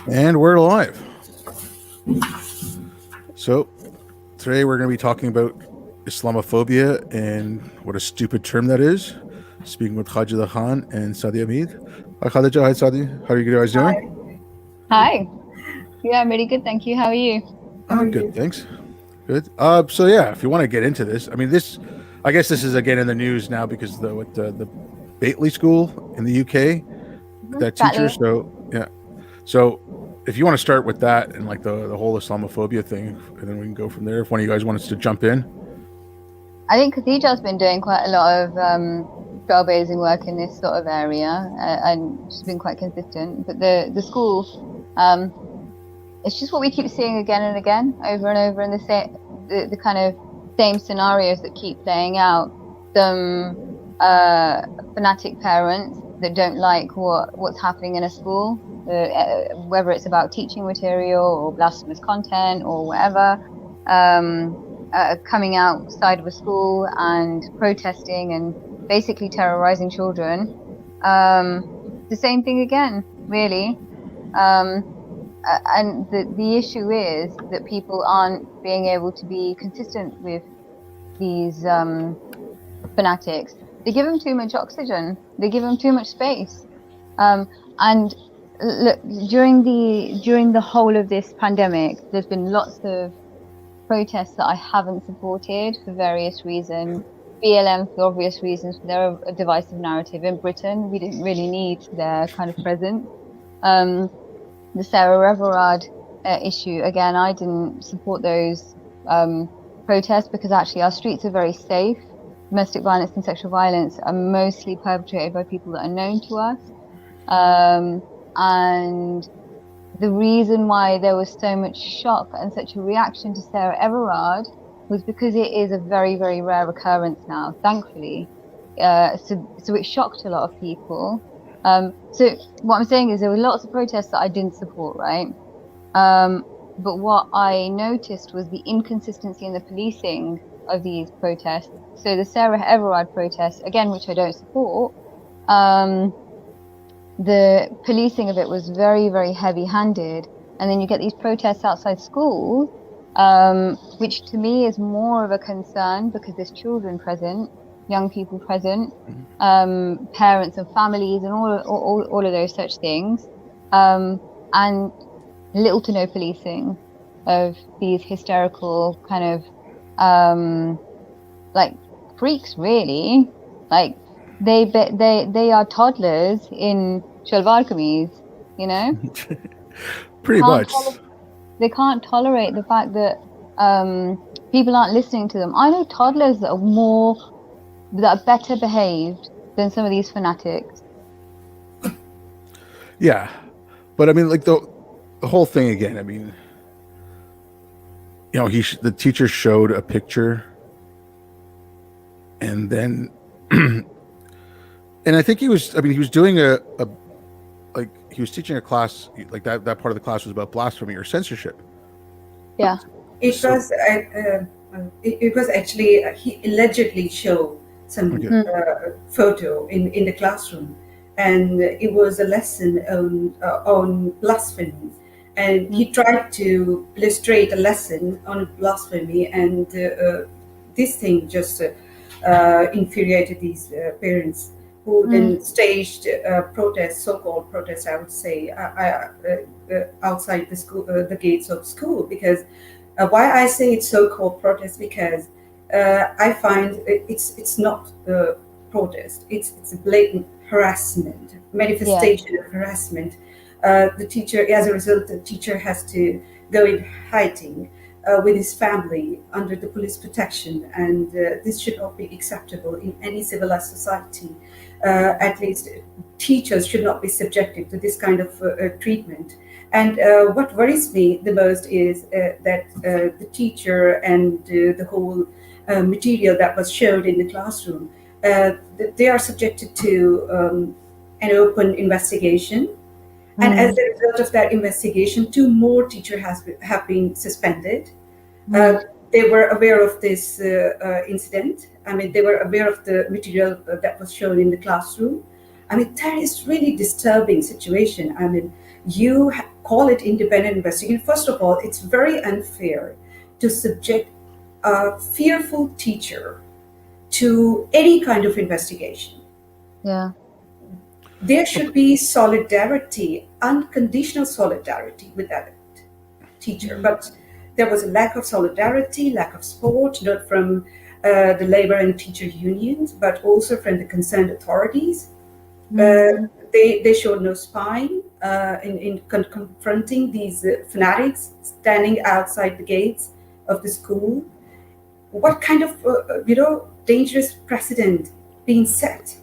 And we're live. So today we're going to be talking about Islamophobia and what a stupid term that is. Speaking with Khadija Khan and Sadia Mead. Hi Khadija, hi Sadia. How are you guys doing? Hi. Yeah, I'm really good, thank you. How are you? Good, thanks. Good. So yeah, if you want to get into this, I guess this is again in the news now because the Batley school in the UK, that teacher. Batley. So yeah. So if you want to start with that and like the whole Islamophobia thing, and then we can go from there. If one of you guys wants to jump in. I think Khadija's been doing quite a lot of trailblazing work in this sort of area, and she's been quite consistent. But the school, it's just what we keep seeing again and again, over and over, in the kind of same scenarios that keep playing out. Some fanatic parents that don't like what's happening in a school, whether it's about teaching material or blasphemous content or whatever, coming outside of a school and protesting and basically terrorizing children. The same thing again, really. And the issue is that people aren't being able to be consistent with these fanatics. They give them too much oxygen. They give them too much space. And look, during the whole of this pandemic, there's been lots of protests that I haven't supported for various reasons. BLM for obvious reasons, for their divisive narrative. In Britain, we didn't really need their kind of presence. The Sarah Everard issue, again, I didn't support those protests because actually our streets are very safe. Domestic violence and sexual violence are mostly perpetrated by people that are known to us. And the reason why there was so much shock and such a reaction to Sarah Everard was because it is a very, very rare occurrence now, thankfully. So it shocked a lot of people. So what I'm saying is there were lots of protests that I didn't support, right? But what I noticed was the inconsistency in the policing of these protests. So the Sarah Everard protest, again, which I don't support, the policing of it was very, very heavy-handed. And then you get these protests outside schools, which to me is more of a concern because there's children present, young people present, parents and families, and all of those such things, and little to no policing of these hysterical kind of like freaks, really. Like they are toddlers in shalwar kameez, you know. Pretty much. They can't tolerate the fact that people aren't listening to them. I know toddlers that are better behaved than some of these fanatics. Yeah, but I mean, like the whole thing again. I mean, you know, the teacher showed a picture, and then, and I think he was doing he was teaching a class, like that part of the class was about blasphemy or censorship. Yeah, it was actually he allegedly showed some photo in the classroom, and it was a lesson on blasphemy, and he tried to illustrate a lesson on blasphemy, and this thing just infuriated these parents, who then staged protests, so-called protests, I would say, outside the school, the gates of school. Because why I say it's so-called protest, because I find it's not a protest. It's a blatant harassment, manifestation of harassment. The teacher, as a result, the teacher has to go in hiding with his family under the police protection, and this should not be acceptable in any civilized society. At least teachers should not be subjected to this kind of treatment. And what worries me the most is that the teacher and the whole material that was shown in the classroom, they are subjected to an open investigation. And as a result of that investigation, 2 more teachers have been suspended. They were aware of this incident. I mean, they were aware of the material that was shown in the classroom. I mean, that is really disturbing situation. I mean, you call it independent investigation. First of all, it's very unfair to subject a fearful teacher to any kind of investigation. Yeah. There should be solidarity, unconditional solidarity with that teacher. But there was a lack of solidarity, lack of support, not from the labor and teacher unions, but also from the concerned authorities. They showed no spine in confronting these fanatics standing outside the gates of the school. What kind of dangerous precedent being set?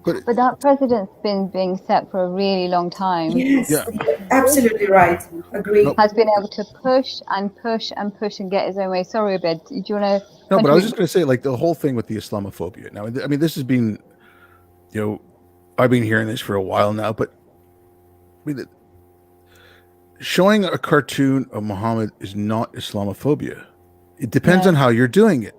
But that precedent's been being set for a really long time. Yes, Yeah. absolutely right. Agree. Has been able to push and push and push and get his own way. Sorry, Abid, do you want to? No, but I was just going to say, like, the whole thing with the Islamophobia. Now, I mean, this has been, I've been hearing this for a while now, but I mean, showing a cartoon of Muhammad is not Islamophobia. It depends on how you're doing it.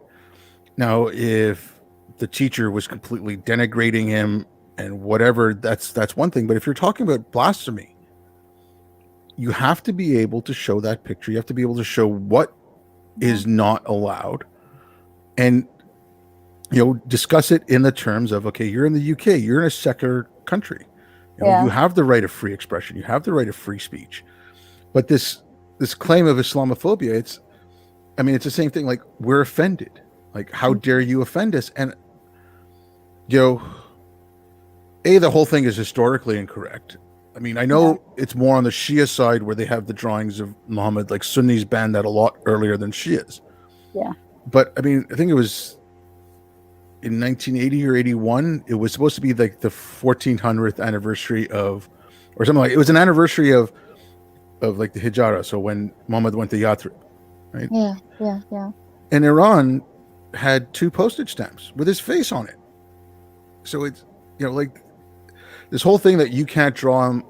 Now, if the teacher was completely denigrating him and whatever, that's one thing. But if you're talking about blasphemy, you have to be able to show that picture. You have to be able to show what is not allowed, and discuss it in the terms of, okay, you're in the UK, you're in a secular country, you have the right of free expression, you have the right of free speech. But this claim of Islamophobia, it's the same thing. Like, we're offended. Like, how dare you offend us? And the whole thing is historically incorrect. I mean, I know it's more on the Shia side where they have the drawings of Muhammad. Like, Sunnis banned that a lot earlier than Shias. Yeah. But I mean, I think it was in 1980 or 81. It was supposed to be like the 1400th anniversary of, or something like. It was an anniversary of like the Hijra. So when Muhammad went to Yathrib, right? Yeah. And Iran had 2 postage stamps with his face on it. So it's, like, this whole thing that you can't draw him,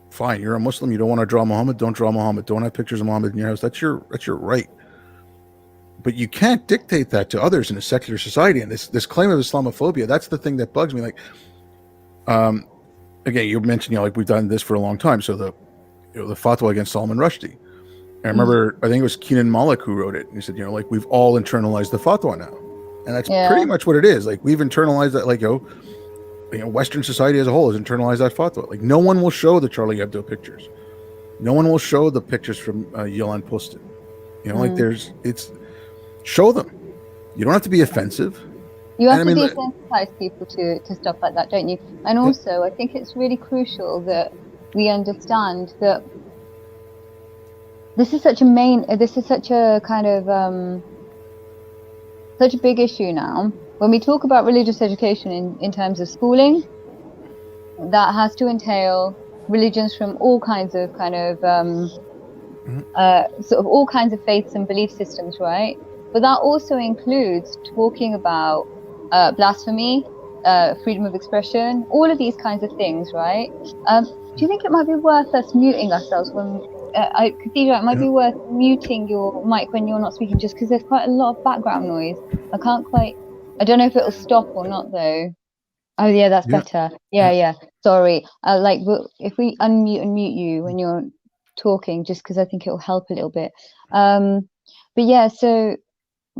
fine, you're a Muslim, you don't want to draw Muhammad, don't draw Muhammad, don't have pictures of Muhammad in your house. That's your right. But you can't dictate that to others in a secular society. And this claim of Islamophobia, that's the thing that bugs me. Like, again, you mentioned, like, we've done this for a long time. So the fatwa against Salman Rushdie. I remember, I think it was Keenan Malik who wrote it. And he said, like, we've all internalized the fatwa now. And that's pretty much what it is. Like, we've internalized that, like, Western society as a whole has internalized that fatwa. Like, no one will show the Charlie Hebdo pictures. No one will show the pictures from Yolan Poston. Like, show them. You don't have to be offensive. You have to desensitize people to stuff like that, don't you? And also, I think it's really crucial that we understand that this is such a kind of such a big issue now. When we talk about religious education in terms of schooling, that has to entail religions from all kinds of sort of all kinds of faiths and belief systems, right? But that also includes talking about blasphemy, freedom of expression, all of these kinds of things, right? Do you think it might be worth us muting ourselves when, Khadija, it might be worth muting your mic when you're not speaking, just because there's quite a lot of background noise. I don't know if it'll stop or not though. Oh yeah, that's better. Yeah. Sorry. If we unmute and mute you when you're talking, just because I think it'll help a little bit. But yeah, so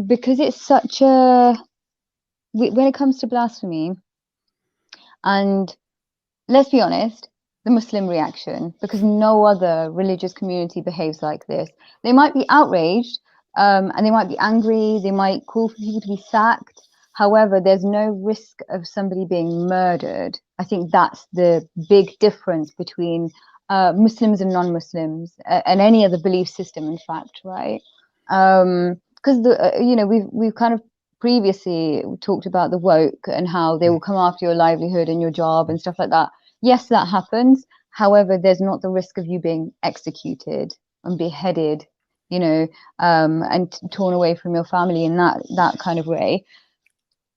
because it's such a, when it comes to blasphemy, and let's be honest, the Muslim reaction, because no other religious community behaves like this. They might be outraged, and they might be angry, they might call for people to be sacked. However, there's no risk of somebody being murdered. I think that's the big difference between Muslims and non-Muslims, and any other belief system, in fact, right? Because we've kind of previously talked about the woke and how they will come after your livelihood and your job and stuff like that. Yes, that happens. However, there's not the risk of you being executed and beheaded, and torn away from your family in that kind of way.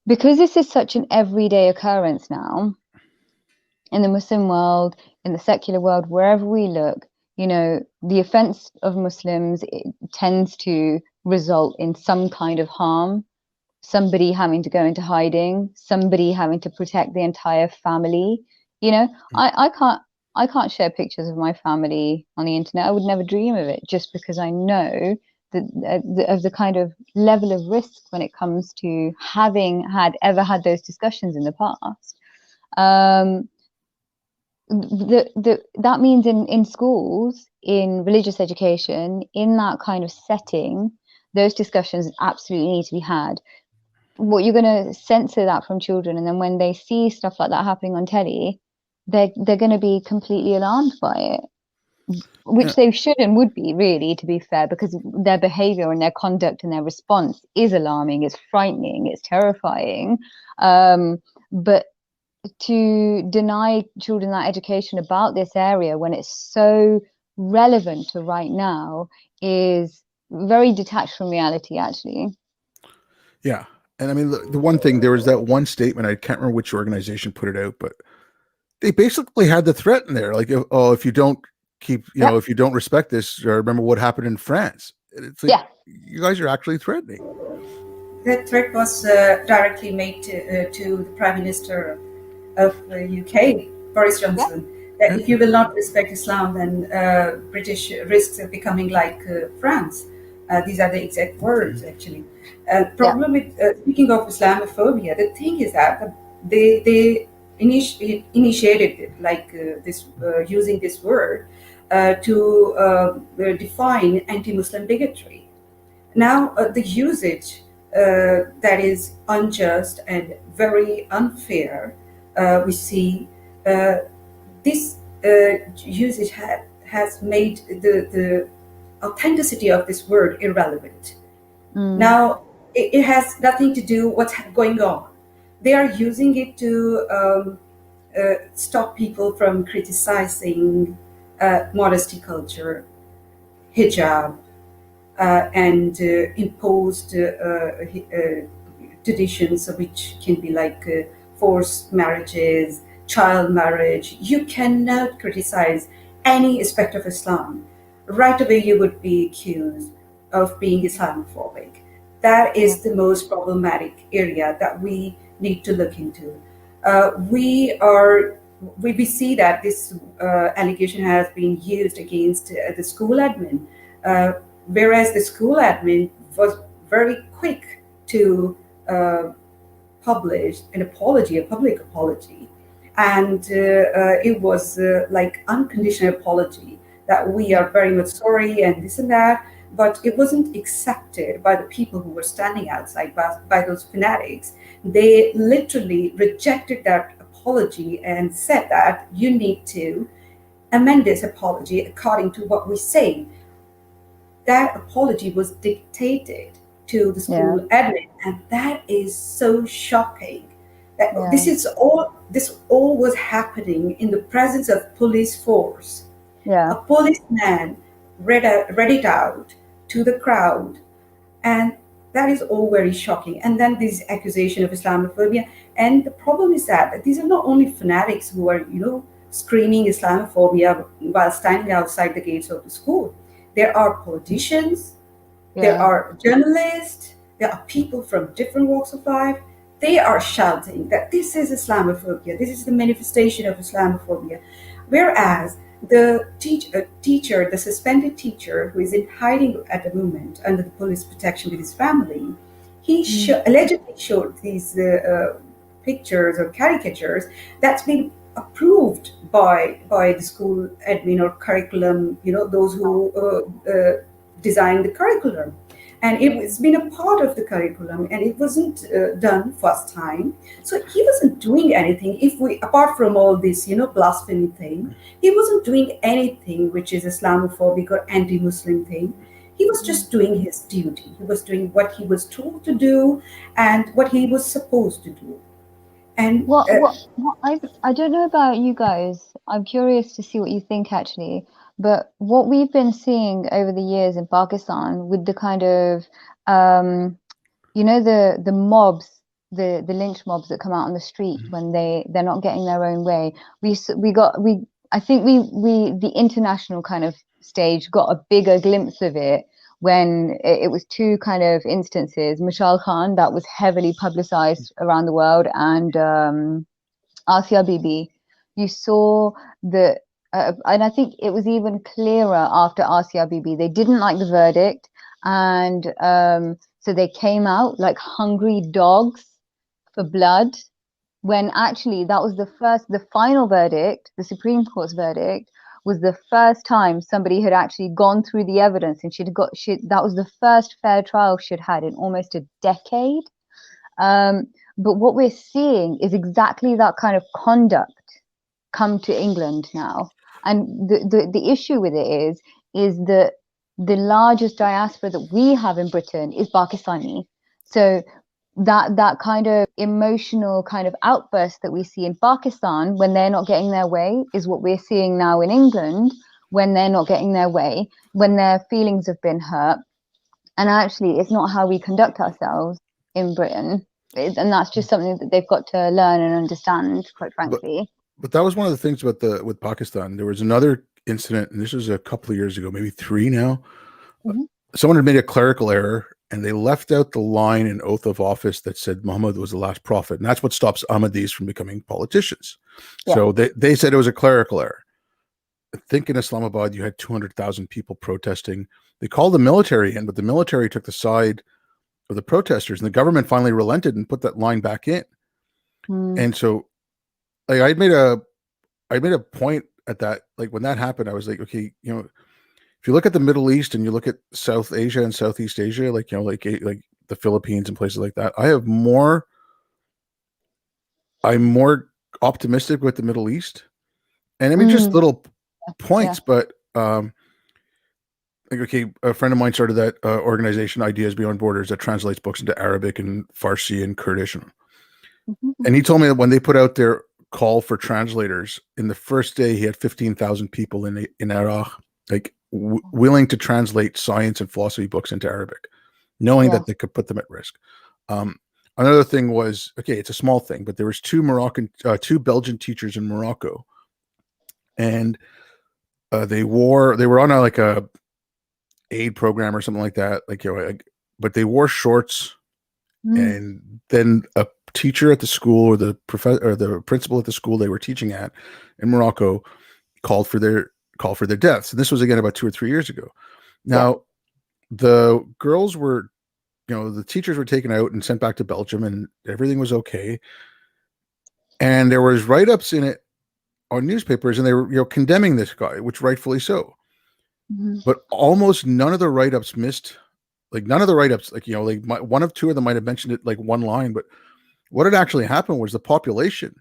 Because this is such an everyday occurrence now in the Muslim world, in the secular world, wherever we look, the offense of Muslims, it tends to result in some kind of harm. somebody having to go into hiding, somebody having to protect the entire family. You know, I can't share pictures of my family on the internet. I would never dream of it, just because I know that of the kind of level of risk when it comes to having ever had those discussions in the past. That means in schools, in religious education, in that kind of setting, those discussions absolutely need to be had. What you're going to censor that from children, and then when they see stuff like that happening on telly, they're going to be completely alarmed by it, which they should and would be, really, to be fair, because their behavior and their conduct and their response is alarming, it's frightening, it's terrifying. But to deny children that education about this area when it's so relevant to right now is very detached from reality, actually. Yeah. And I mean, the one thing, there was that one statement, I can't remember which organization put it out, but they basically had the threat in there. Like, if you don't keep, if you don't respect this, or remember what happened in France. It's like, you guys are actually threatening. That threat was directly made to the Prime Minister of the UK, Boris Johnson, that if you will not respect Islam, then British risks of becoming like France. These are the exact words, actually. Problem with speaking of Islamophobia, the thing is that they initiated it, like this using this word to define anti-Muslim bigotry. Now the usage that is unjust and very unfair. We see this usage has made the authenticity of this word irrelevant. Now, it has nothing to do with what's going on. They are using it to stop people from criticizing modesty culture, hijab, and imposed traditions, which can be like forced marriages, child marriage. You cannot criticize any aspect of Islam. Right away, you would be accused of being Islamophobic. That is the most problematic area that we need to look into. We see that this allegation has been used against the school admin, whereas the school admin was very quick to publish an apology, a public apology, and it was like unconditional apology that we are very much sorry and this and that, but it wasn't accepted by the people who were standing outside, by those fanatics. They literally rejected that apology and said that you need to amend this apology according to what we say. That apology was dictated to the school admin, and that is so shocking. That this all was happening in the presence of police force. A policeman read it out to the crowd, and that is all very shocking. And then this accusation of Islamophobia, and the problem is that these are not only fanatics who are screaming Islamophobia while standing outside the gates of the school. There are politicians, there are journalists, there are people from different walks of life. They are shouting that this is Islamophobia, this is the manifestation of Islamophobia. Whereas the teacher, the suspended teacher who is in hiding at the moment under the police protection with his family, he allegedly showed these pictures or caricatures that's been approved by the school admin or curriculum, those who designed the curriculum. And it's been a part of the curriculum, and it wasn't done first time. So he wasn't doing anything. Apart from all this, blasphemy thing, he wasn't doing anything which is Islamophobic or anti-Muslim thing. He was just doing his duty. He was doing what he was told to do and what he was supposed to do. And I don't know about you guys. I'm curious to see what you think, actually. But what we've been seeing over the years in Pakistan with the kind of, the mobs, the lynch mobs that come out on the street when they're not getting their own way. I think the international kind of stage got a bigger glimpse of it when it was two kind of instances, Mishal Khan, that was heavily publicized around the world, and Asia Bibi. You saw the, and I think it was even clearer after Asia Bibi. They didn't like the verdict, and so they came out like hungry dogs for blood, when actually that was the final verdict, the Supreme Court's verdict, was the first time somebody had actually gone through the evidence, and that was the first fair trial she'd had in almost a decade. But what we're seeing is exactly that kind of conduct come to England now. And the issue with it is that the largest diaspora that we have in Britain is Pakistani. So that kind of emotional kind of outburst that we see in Pakistan when they're not getting their way is what we're seeing now in England when they're not getting their way, when their feelings have been hurt. And actually, it's not how we conduct ourselves in Britain. And that's just something that they've got to learn and understand, quite frankly. But that was one of the things with Pakistan. There was another incident, and this was a couple of years ago, maybe 3 now. Mm-hmm. Someone had made a clerical error, and they left out the line in oath of office that said Muhammad was the last prophet. And that's what stops Ahmadis from becoming politicians. Yeah. So they said it was a clerical error. I think in Islamabad, you had 200,000 people protesting. They called the military in, but the military took the side of the protesters, and the government finally relented and put that line back in. And so like I made a point at that, like when that happened, I was like, okay, you know, if you look at the Middle East and you look at South Asia and Southeast Asia, like, you know, like the Philippines and places like that, I'm more optimistic with the Middle East. And I mean, just little points, but like, okay, a friend of mine started that organization, Ideas Beyond Borders, that translates books into Arabic and Farsi and Kurdish. And he told me that when they put out their call for translators, in the first day, he had 15,000 people in Iraq, like willing to translate science and philosophy books into Arabic, knowing that they could put them at risk. Another thing was, okay, it's a small thing, but there was two Belgian teachers in Morocco, and they were on a aid program or something like that, like, you know, but they wore shorts, and then a teacher at the school, or the principal at the school they were teaching at in Morocco, called for their deaths. And this was again about 2 or 3 years ago. Now, the girls were, you know, the teachers were taken out and sent back to Belgium, and everything was okay. And there was write-ups in it on newspapers, and they were, you know, condemning this guy, which rightfully so. But almost none of the write-ups missed, like none of the write-ups, like, you know, like one of two of them might have mentioned it like one line, but what had actually happened was the population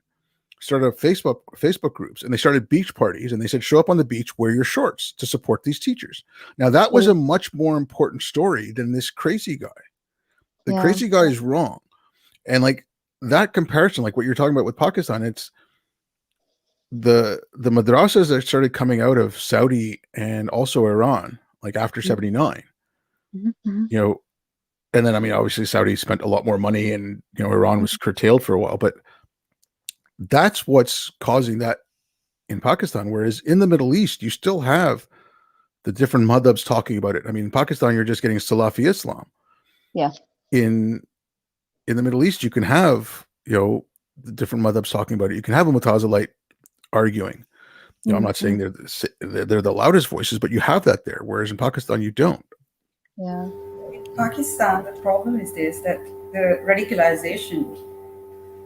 started Facebook groups, and they started beach parties, and they said, show up on the beach, wear your shorts to support these teachers. Now that was a much more important story than this crazy guy. The crazy guy is wrong. And like that comparison, like what you're talking about with Pakistan, it's the madrasas that started coming out of Saudi and also Iran, like after 79, you know, and then, I mean, obviously Saudi spent a lot more money, and, you know, Iran was curtailed for a while, but that's what's causing that in Pakistan. Whereas in the Middle East, you still have the different madhabs talking about it. I mean, in Pakistan, you're just getting Salafi Islam. Yeah. In the Middle East, you can have, you know, the different madhabs talking about it. You can have a Mutazilite arguing. You know, I'm not saying they're the loudest voices, but you have that there. Whereas in Pakistan, you don't. Yeah. In Pakistan, the problem is this, that the radicalization,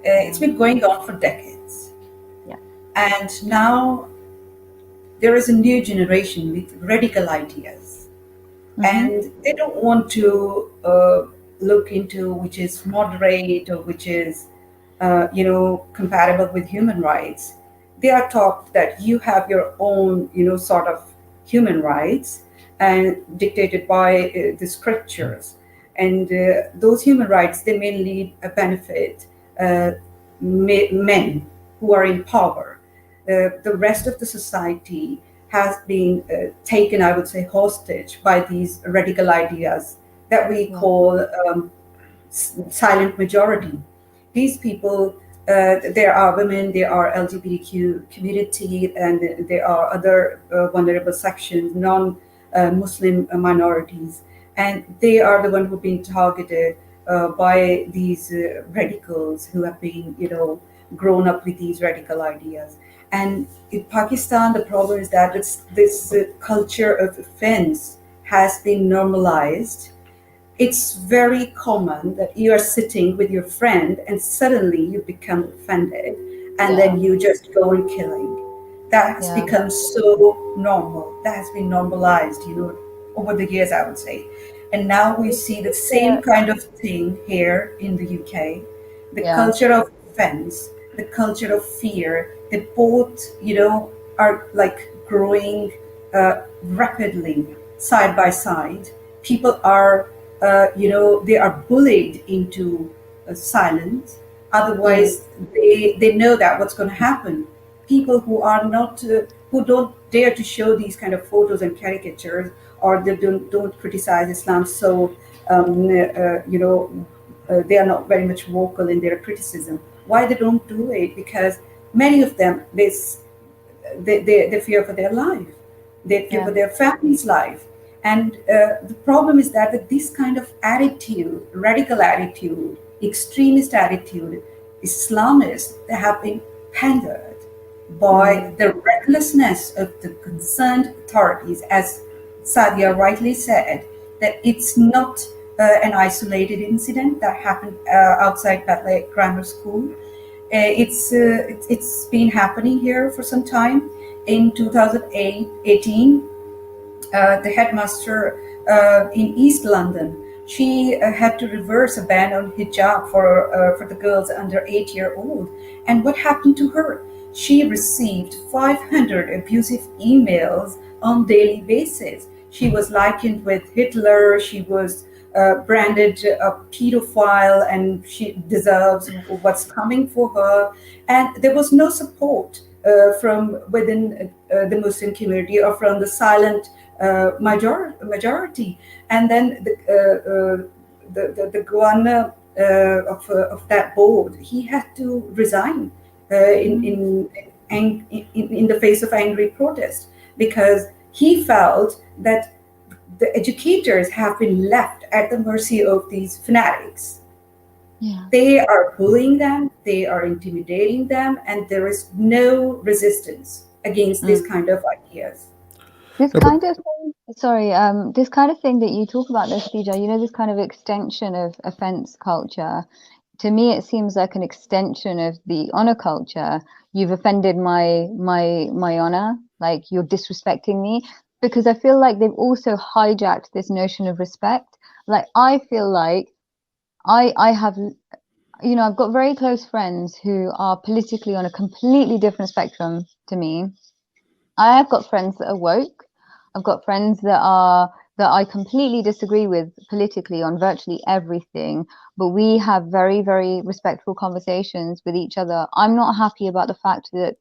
it's been going on for decades. Yeah. And now there is a new generation with radical ideas. And they don't want to look into which is moderate or which is, you know, compatible with human rights. They are taught that you have your own, you know, sort of human rights, and dictated by the scriptures. And those human rights, they mainly benefit men who are in power. The rest of the society has been taken, I would say, hostage by these radical ideas that we call silent majority. These people, there are women, there are LGBTQ community, and there are other vulnerable sections, non-Muslim minorities. and they are the one who've been targeted by these radicals who have been, grown up with these radical ideas. And in Pakistan, the problem is that this culture of offense has been normalized. It's very common that you are sitting with your friend and suddenly you become offended and then you just go on killing. That has become so normal. That has been normalized, over the years, I would say. And now we see the same kind of thing here in the UK. The culture of offense, the culture of fear, they both, are like growing rapidly side by side. People are they are bullied into silence. Otherwise, they know that what's going to happen. People who are not, who don't dare to show these kind of photos and caricatures, or they don't criticize Islam. So, they are not very much vocal in their criticism. Why they don't do it? Because many of them, they fear for their life. They fear for their family's life. And the problem is that this kind of attitude, radical attitude, extremist attitude, Islamists, they have been pandered by the recklessness of the concerned authorities. As Sadia rightly said, that it's not an isolated incident that happened outside Batley Grammar School. It's been happening here for some time. In 2018, the headmaster in East London, she had to reverse a ban on hijab for the girls under 8-year-old. And what happened to her? She received 500 abusive emails on daily basis. She was likened with Hitler. She was branded a pedophile, and she deserves what's coming for her. And there was no support from within the Muslim community or from the silent majority. And then the governor of that board, he had to resign in the face of angry protest, because he felt that the educators have been left at the mercy of these fanatics. They are bullying them, they are intimidating them, and there is no resistance against this kind of ideas. This kind of thing, this kind of thing that you talk about, this, Khadija, this kind of extension of offense culture, to me it seems like an extension of the honor culture. You've offended my honor, like you're disrespecting me, because I feel like they've also hijacked this notion of respect. Like, I feel like I have, I've got very close friends who are politically on a completely different spectrum to me. I have got friends that are woke. I've got friends that I completely disagree with politically on virtually everything, but we have very, very respectful conversations with each other. I'm not happy about the fact that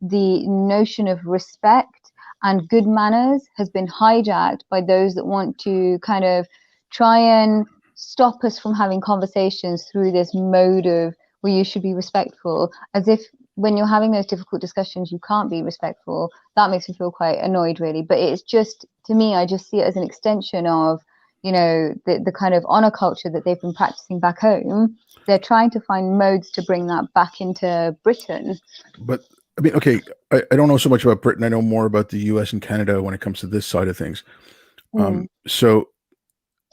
the notion of respect and good manners has been hijacked by those that want to kind of try and stop us from having conversations through this mode of, well, you should be respectful, as if when you're having those difficult discussions, you can't be respectful. That makes me feel quite annoyed, really. But it's just, to me, I just see it as an extension of, the kind of honor culture that they've been practicing back home. They're trying to find modes to bring that back into Britain. But I mean, okay, I don't know so much about Britain. I know more about the US and Canada when it comes to this side of things. So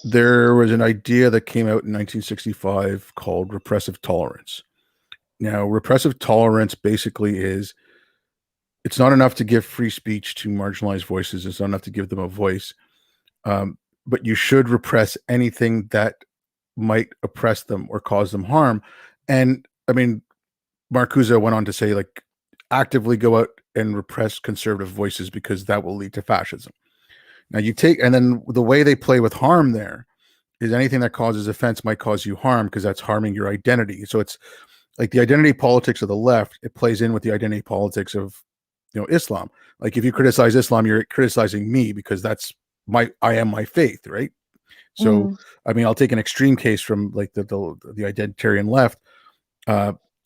there was an idea that came out in 1965 called repressive tolerance. Now, repressive tolerance basically is, it's not enough to give free speech to marginalized voices. It's not enough to give them a voice. But you should repress anything that might oppress them or cause them harm. And I mean, Marcuse went on to say, like, actively go out and repress conservative voices because that will lead to fascism. Now and then the way they play with harm there is anything that causes offense might cause you harm because that's harming your identity. So it's like the identity politics of the left, it plays in with the identity politics of, Islam. Like, if you criticize Islam, you're criticizing me because I am my faith, right? So, I mean, I'll take an extreme case from like the identitarian left.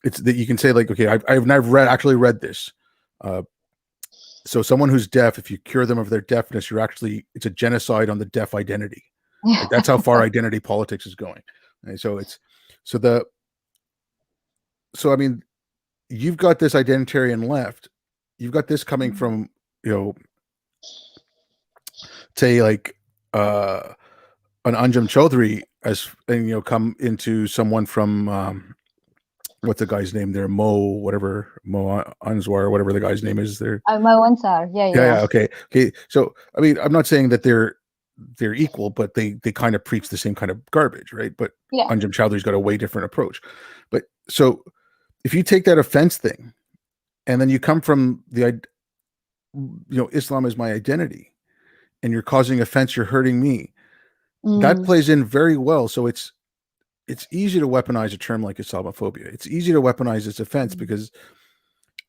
It's that you can say, like, okay, I've never actually read this. So someone who's deaf, if you cure them of their deafness, it's a genocide on the deaf identity. Like, that's how far identity politics is going. And so I mean, you've got this identitarian left. You've got this coming from, say like an Anjum Chaudhry and come into someone from what's the guy's name there, Mo Anwar, or whatever the guy's name is there. Mo Ansar, yeah. Okay. So I mean, I'm not saying that they're equal, but they kind of preach the same kind of garbage, right? But Anjum Chaudhry's got a way different approach. But so if you take that offense thing, and then you come from Islam is my identity, and you're causing offense, you're hurting me. That plays in very well. So it's easy to weaponize a term like Islamophobia. It's easy to weaponize this offense because,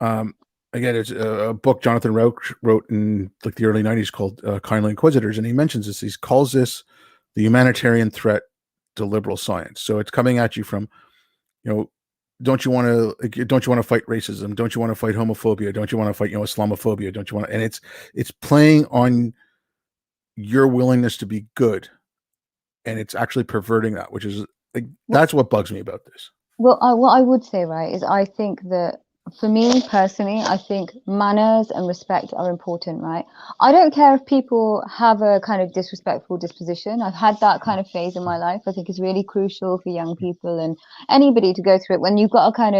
again, it's a book Jonathan Rauch wrote in like the early 90s called Kindly Inquisitors, and he mentions this. He calls this the humanitarian threat to liberal science. So it's coming at you from, don't you want to fight racism? Don't you want to fight homophobia? Don't you want to fight Islamophobia? Don't you want to? And it's playing on your willingness to be good, and it's actually perverting that, which is that's what bugs me about this. Well, what I would say, right, is I think that for me personally, I think manners and respect are important, right? I don't care if people have a kind of disrespectful disposition. I've had that kind of phase in my life. I think it's really crucial for young people and anybody to go through it when you've got a kind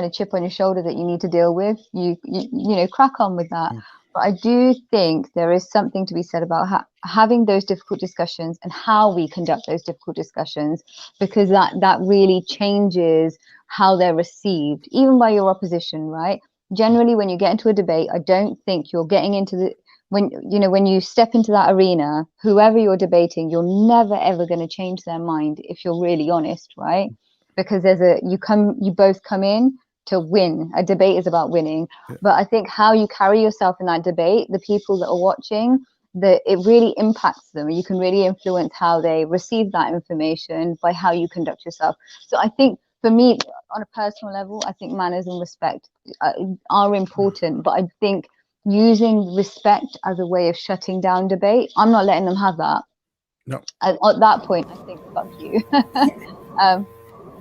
of chip on your shoulder that you need to deal with. You crack on with that. But I do think there is something to be said about having those difficult discussions and how we conduct those difficult discussions, because that really changes how they're received, even by your opposition, right? Generally, when you get into a debate, I don't think you're getting into when you step into that arena, whoever you're debating, you're never, ever going to change their mind if you're really honest, right? Because you both come in to win. A debate is about winning. But I think how you carry yourself in that debate, the people that are watching, it really impacts them. You can really influence how they receive that information by how you conduct yourself. So I think for me, on a personal level, I think manners and respect are important. But I think using respect as a way of shutting down debate, I'm not letting them have that. No. At that point, I think, fuck you.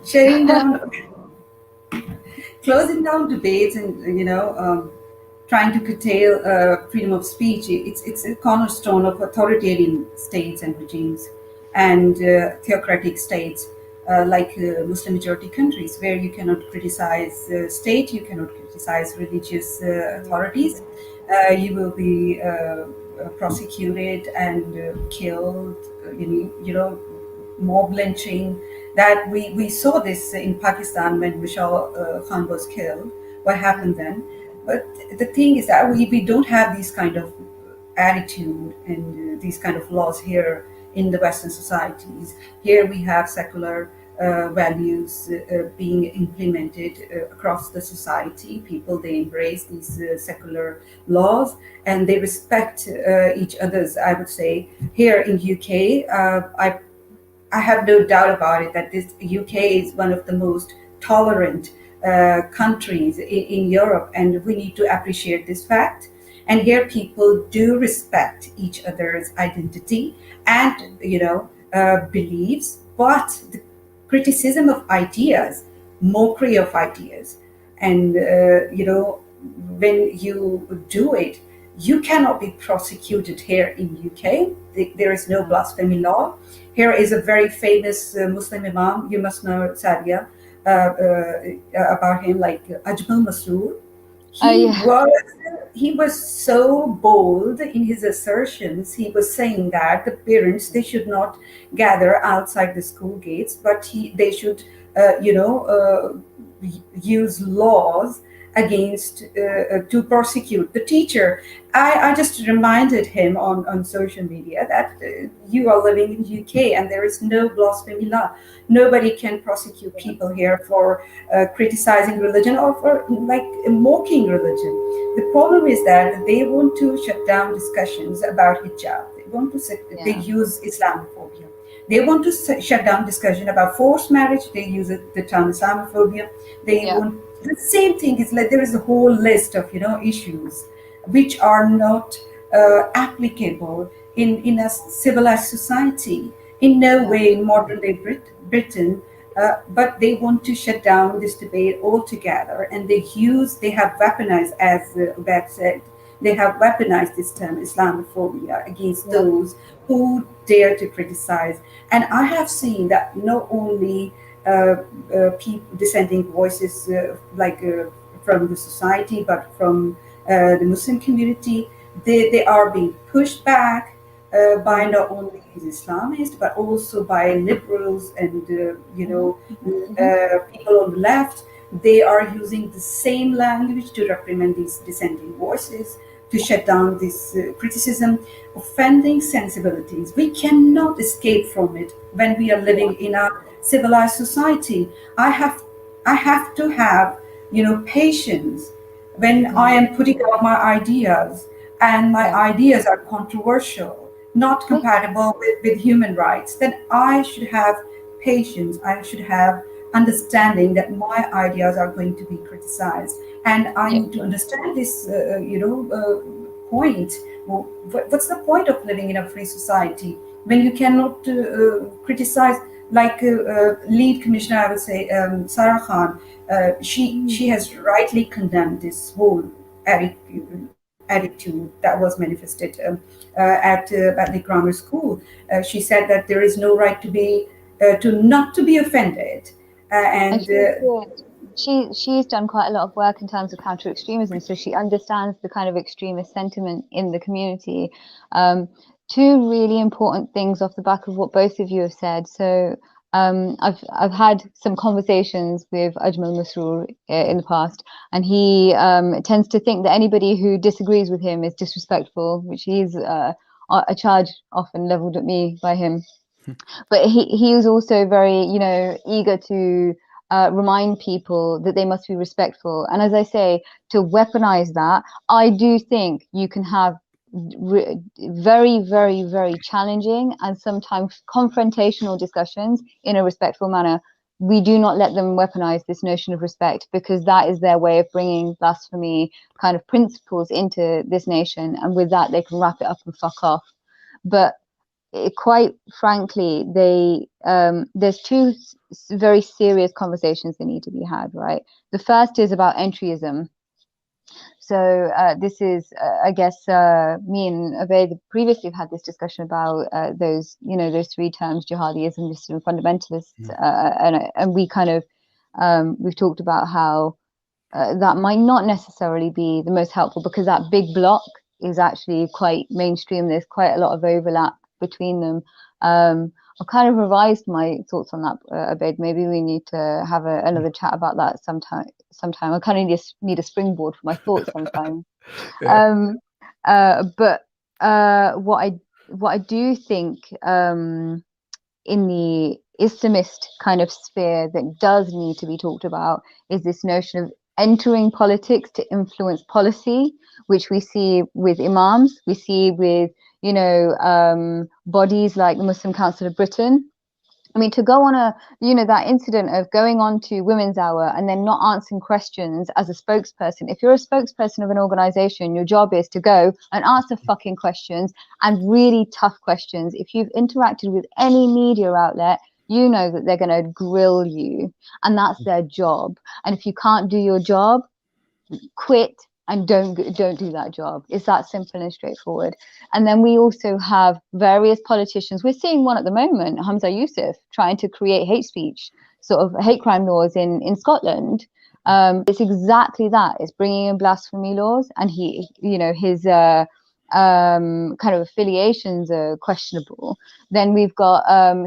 Shutting down, closing down debates, and trying to curtail freedom of speech. It's a cornerstone of authoritarian states and regimes, and theocratic states like Muslim majority countries, where you cannot criticize the state, you cannot criticize religious authorities. You will be prosecuted and killed. Mob lynching. That we saw this in Pakistan when Vishal Khan was killed. What happened then? But the thing is that we don't have these kind of attitude and these kind of laws here in the Western societies. Here we have secular values being implemented across the society. People, they embrace these secular laws and they respect each other's, I would say. Here in UK, I have no doubt about it that this UK is one of the most tolerant countries in Europe, and we need to appreciate this fact. And here people do respect each other's identity and beliefs, but the criticism of ideas, mockery of ideas, and when you do it, you cannot be prosecuted here in UK. There is no blasphemy law. Here is a very famous Muslim Imam, you must know Sadia, about him, like Ajmal Masood. He was so bold in his assertions. He was saying that the parents, they should not gather outside the school gates, but they should, use laws against to prosecute the teacher. I just reminded him on social media that you are living in UK and there is no blasphemy law. Nobody can prosecute people here for criticizing religion or for mocking religion. The problem is that they want to shut down discussions about hijab. They want to they use Islamophobia. They want to shut down discussion about forced marriage. They use the term Islamophobia. They want the same thing. Is like there is a whole list of issues which are not applicable in a civilized society. In no way in modern day Britain, but they want to shut down this debate altogether, and they have weaponized, as Beth said, they have weaponized this term Islamophobia against those who dare to criticize. And I have seen that not only people, dissenting voices from the society, but from the Muslim community, they are being pushed back by not only these Islamists, but also by liberals and people on the left. They are using the same language to reprimand these dissenting voices, to shut down this criticism, offending sensibilities. We cannot escape from it when we are living in a civilized society. I have to have, patience when I am putting out my ideas, and my ideas are controversial, not compatible with human rights. Then I should have patience. I should have understanding that my ideas are going to be criticized, and I need to understand this point. Well, what's the point of living in a free society when you cannot criticize? Like lead commissioner, I would say, Sarah Khan, she has rightly condemned this whole attitude that was manifested at Batley Grammar School. She said that there is no right to not to be offended, and she's done quite a lot of work in terms of counter extremism, so she understands the kind of extremist sentiment in the community. Two really important things off the back of what both of you have said. So I've had some conversations with Ajmal Masroor in the past, and he tends to think that anybody who disagrees with him is disrespectful, which is a charge often leveled at me by him. But he was also very, eager to remind people that they must be respectful. And as I say, to weaponize that, I do think you can have very, very, very challenging and sometimes confrontational discussions in a respectful manner. We do not let them weaponize this notion of respect, because that is their way of bringing blasphemy kind of principles into this nation, and with that they can wrap it up and fuck off. But quite frankly, there's two very serious conversations that need to be had, right? The first is about entryism. So this is, I guess, me and Abed previously have had this discussion about those three terms: jihadi, Islamist, and fundamentalists, and we kind of we've talked about how that might not necessarily be the most helpful, because that big block is actually quite mainstream. There's quite a lot of overlap between them. I've kind of revised my thoughts on that a bit. Maybe we need to have another chat about that sometime. I kind of just need a springboard for my thoughts sometimes. But what I do think in the Islamist kind of sphere that does need to be talked about is this notion of entering politics to influence policy, which we see with imams, we see with bodies like the Muslim Council of Britain. I mean, to go on that incident of going on to Women's Hour and then not answering questions as a spokesperson. If you're a spokesperson of an organization, your job is to go and answer fucking questions, and really tough questions. If you've interacted with any media outlet, you know that they're going to grill you, and that's their job. And if you can't do your job, quit and don't do that job. It's that simple and straightforward. And then we also have various politicians. We're seeing one at the moment, Hamza Yusuf, trying to create hate speech, sort of hate crime laws in Scotland. It's exactly that. It's bringing in blasphemy laws, and his kind of affiliations are questionable. Then we've got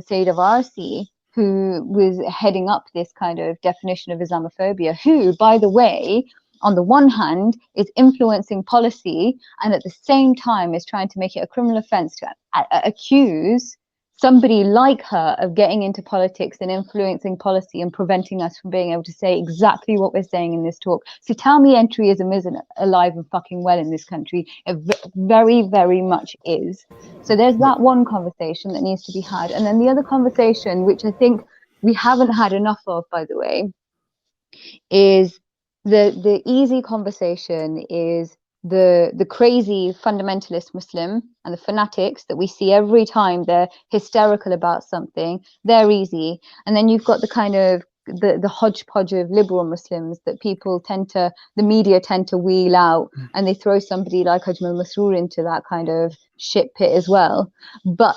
Saida Varsi, who was heading up this kind of definition of Islamophobia, who, by the way, on the one hand, is influencing policy, and at the same time is trying to make it a criminal offense to accuse somebody like her of getting into politics and influencing policy and preventing us from being able to say exactly what we're saying in this talk. So tell me entryism isn't alive and fucking well in this country. It very, very much is. So there's that one conversation that needs to be had. And then the other conversation, which I think we haven't had enough of, by the way, is the easy conversation is the crazy fundamentalist Muslim and the fanatics that we see every time they're hysterical about something, they're easy. And then you've got the kind of the hodgepodge of liberal Muslims that the media tend to wheel out, and they throw somebody like Ajmal Masroor into that kind of shit pit as well. But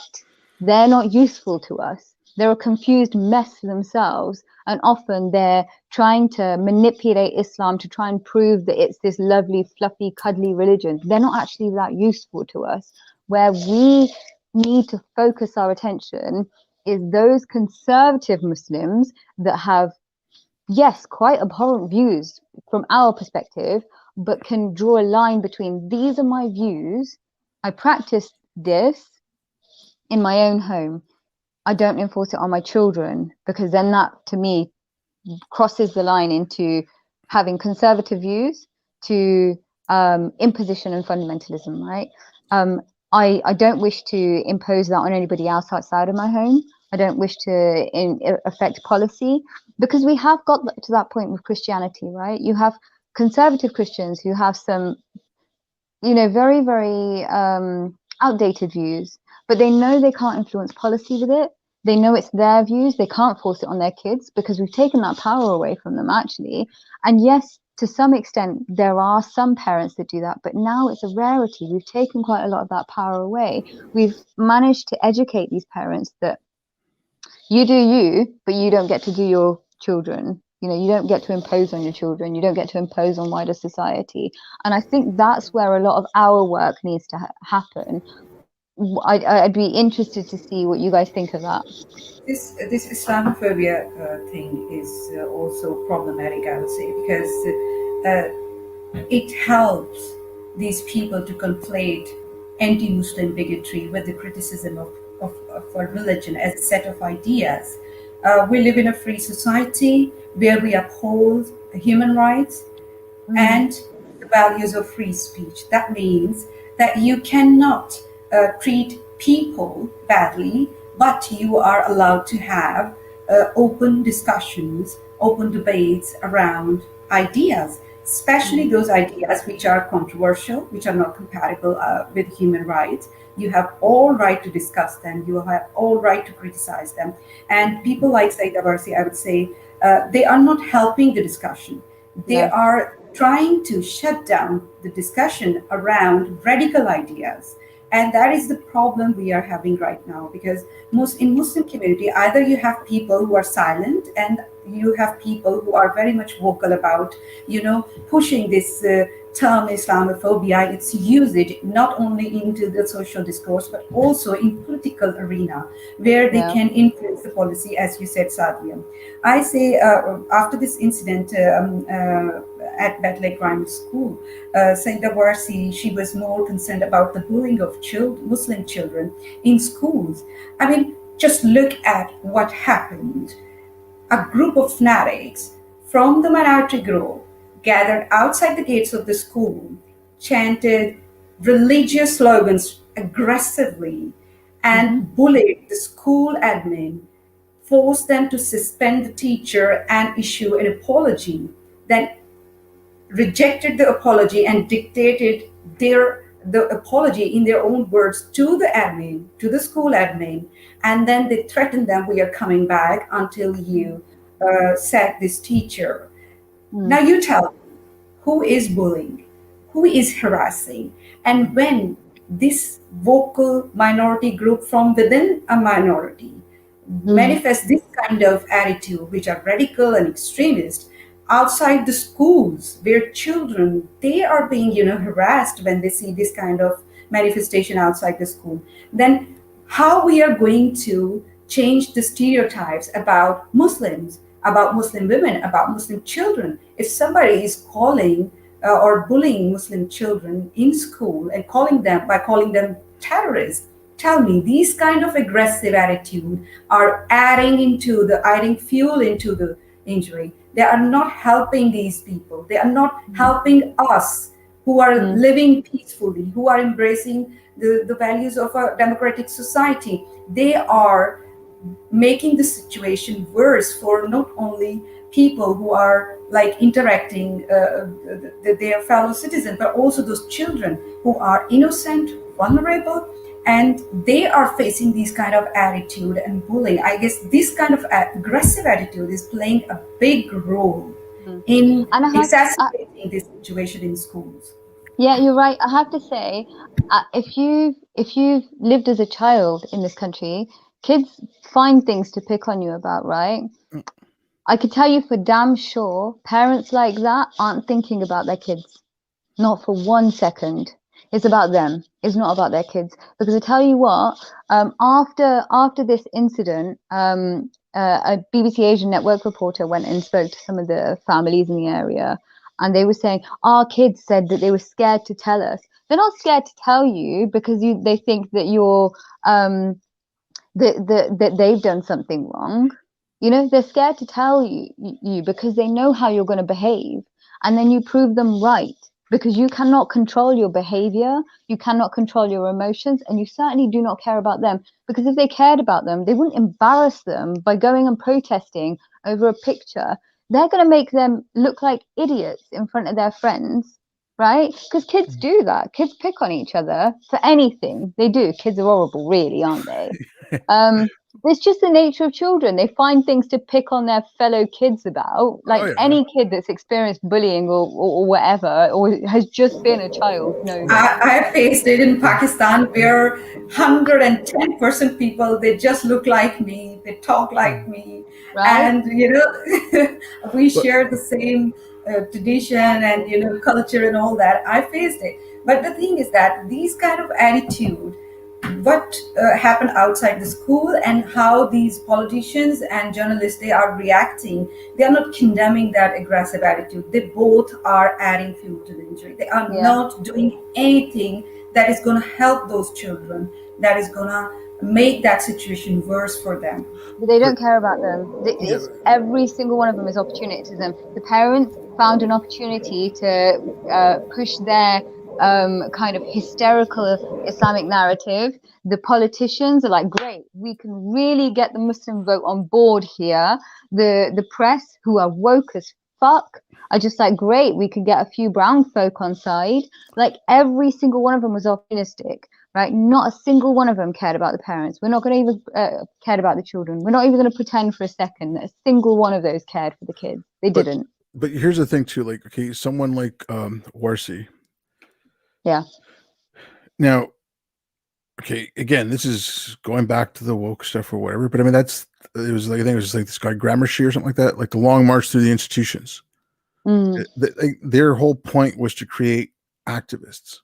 they're not useful to us. They're a confused mess themselves, and often they're trying to manipulate Islam to try and prove that it's this lovely, fluffy, cuddly religion. They're not actually that useful to us. Where we need to focus our attention is those conservative Muslims that have, yes, quite abhorrent views from our perspective, but can draw a line between these are my views, I practice this in my own home, I don't enforce it on my children, because then that, to me, crosses the line into having conservative views to imposition and fundamentalism, right? I don't wish to impose that on anybody else outside of my home. I don't wish to affect policy, because we have got to that point with Christianity, right? You have conservative Christians who have some, very, very outdated views, but they know they can't influence policy with it. They know it's their views. They can't force it on their kids because we've taken that power away from them, actually. And yes, to some extent, there are some parents that do that, but now it's a rarity. We've taken quite a lot of that power away. We've managed to educate these parents that you do you, but you don't get to do your children. You don't get to impose on your children. You don't get to impose on wider society. And I think that's where a lot of our work needs to happen. I'd be interested to see what you guys think of that. This Islamophobia thing is also problematic, I would say, because it helps these people to conflate anti-Muslim bigotry with the criticism of a religion as a set of ideas. We live in a free society where we uphold human rights and the values of free speech. That means that you cannot treat people badly, but you are allowed to have open discussions, open debates around ideas, especially those ideas which are controversial, which are not compatible with human rights. You have all right to discuss them. You have all right to criticize them. And people like Saida Barsi, I would say, they are not helping the discussion. They are trying to shut down the discussion around radical ideas. And that is the problem we are having right now, because in Muslim community, either you have people who are silent and you have people who are very much vocal about, pushing this term Islamophobia, its usage not only into the social discourse, but also in political arena, where they can influence the policy, as you said, Sadia. I say after this incident at Batley Primary School, Saida Warsi, she was more concerned about the bullying of Muslim children in schools. I mean, just look at what happened. A group of fanatics from the minority group gathered outside the gates of the school, chanted religious slogans aggressively, and bullied the school admin, forced them to suspend the teacher and issue an apology, then rejected the apology and dictated the apology in their own words to the admin, to the school admin, and then they threatened them, we are coming back until you sack this teacher. Now you tell me, who is bullying? Who is harassing? And when this vocal minority group from within a minority manifests this kind of attitude, which are radical and extremist, outside the schools where children, they are being, harassed when they see this kind of manifestation outside the school, then how we are going to change the stereotypes about Muslims, about Muslim women, about Muslim children? If somebody is calling or bullying Muslim children in school and calling them terrorists, tell me, these kind of aggressive attitude are adding fuel into the injury. They are not helping these people. They are not helping us who are living peacefully, who are embracing the values of a democratic society. They are making the situation worse for not only people who are like interacting their fellow citizens, but also those children who are innocent, vulnerable, and they are facing these kind of attitude and bullying. I guess this kind of aggressive attitude is playing a big role in exacerbating this situation in schools. Yeah, you're right. I have to say, if you've lived as a child in this country, kids find things to pick on you about, right? I could tell you for damn sure, parents like that aren't thinking about their kids, not for 1 second. It's about them. It's not about their kids. Because I tell you what, after this incident, a BBC Asian Network reporter went and spoke to some of the families in the area, and they were saying our kids said that they were scared to tell us. They're not scared to tell you because they think that you're that they've done something wrong. They're scared to tell you because they know how you're going to behave, and then you prove them right. Because you cannot control your behavior, you cannot control your emotions, and you certainly do not care about them. Because if they cared about them, they wouldn't embarrass them by going and protesting over a picture. They're going to make them look like idiots in front of their friends, right? Because kids do that. Kids pick on each other for anything. They do. Kids are horrible, really, aren't they? It's just the nature of children. They find things to pick on their fellow kids about. Like any kid that's experienced bullying or whatever, or has just been a child knows. I faced it in Pakistan where 110% people, they just look like me, they talk like me. Right? And, we share the same tradition and, culture and all that. I faced it. But the thing is that these kind of attitude, what happened outside the school and how these politicians and journalists, they are reacting, they are not condemning that aggressive attitude. They both are adding fuel to the injury. They are not doing anything that is going to help those children, that is going to make that situation worse for them. But they don't care about them. Every single one of them is opportunism. The parents found an opportunity to push their kind of hysterical Islamic narrative. The politicians are like, great, we can really get the Muslim vote on board here. The press, who are woke as fuck, are just like, great, we can get a few brown folk on side. Like every single one of them was opportunistic, right? Not a single one of them cared about the parents. We're not going to even cared about the children. We're not even going to pretend for a second that a single one of those cared for the kids. They didn't. But here's the thing too, like, okay, someone like Warsi. Yeah. Now, okay, again, this is going back to the woke stuff or whatever, but I mean, it was like, I think it was like this guy Gramsci or something like that, like the long march through the institutions. Their whole point was to create activists.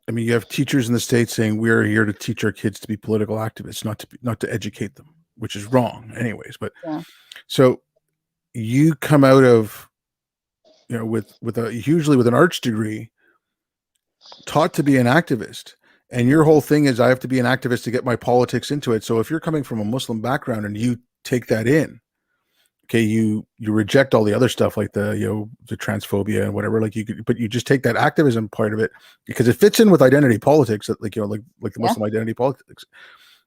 I mean, you have teachers in the States saying we are here to teach our kids to be political activists, not to educate them, which is wrong anyways. But so you come out of, usually with an arts degree, taught to be an activist, and your whole thing is I have to be an activist to get my politics into it. So if you're coming from a Muslim background and you take that in, okay, you reject all the other stuff like the transphobia and whatever, but you just take that activism part of it because it fits in with identity politics, like the Muslim identity politics,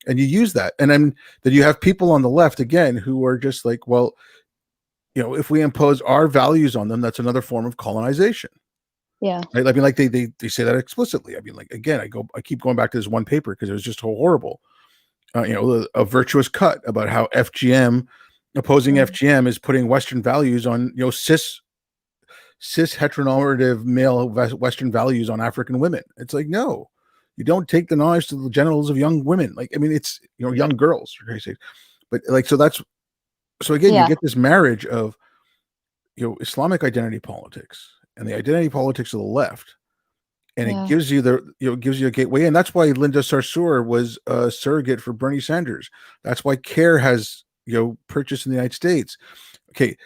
and you use that. And then you have people on the left again who are just like, well, if we impose our values on them, that's another form of colonization. Yeah. Right? I mean, like they say that explicitly. I mean, like, again, I keep going back to this one paper because it was just so horrible. A virtuous cut about how FGM, opposing FGM, is putting Western values on, cis heteronormative male Western values on African women. It's like, no, you don't take the knives to the genitals of young women. Like, I mean, it's, young girls, for Christ's sake. But like, so again, you get this marriage of, Islamic identity politics and the identity politics of the left, and it gives you a gateway. And that's why Linda Sarsour was a surrogate for Bernie Sanders. That's why CARE has, purchased in the United States. Okay.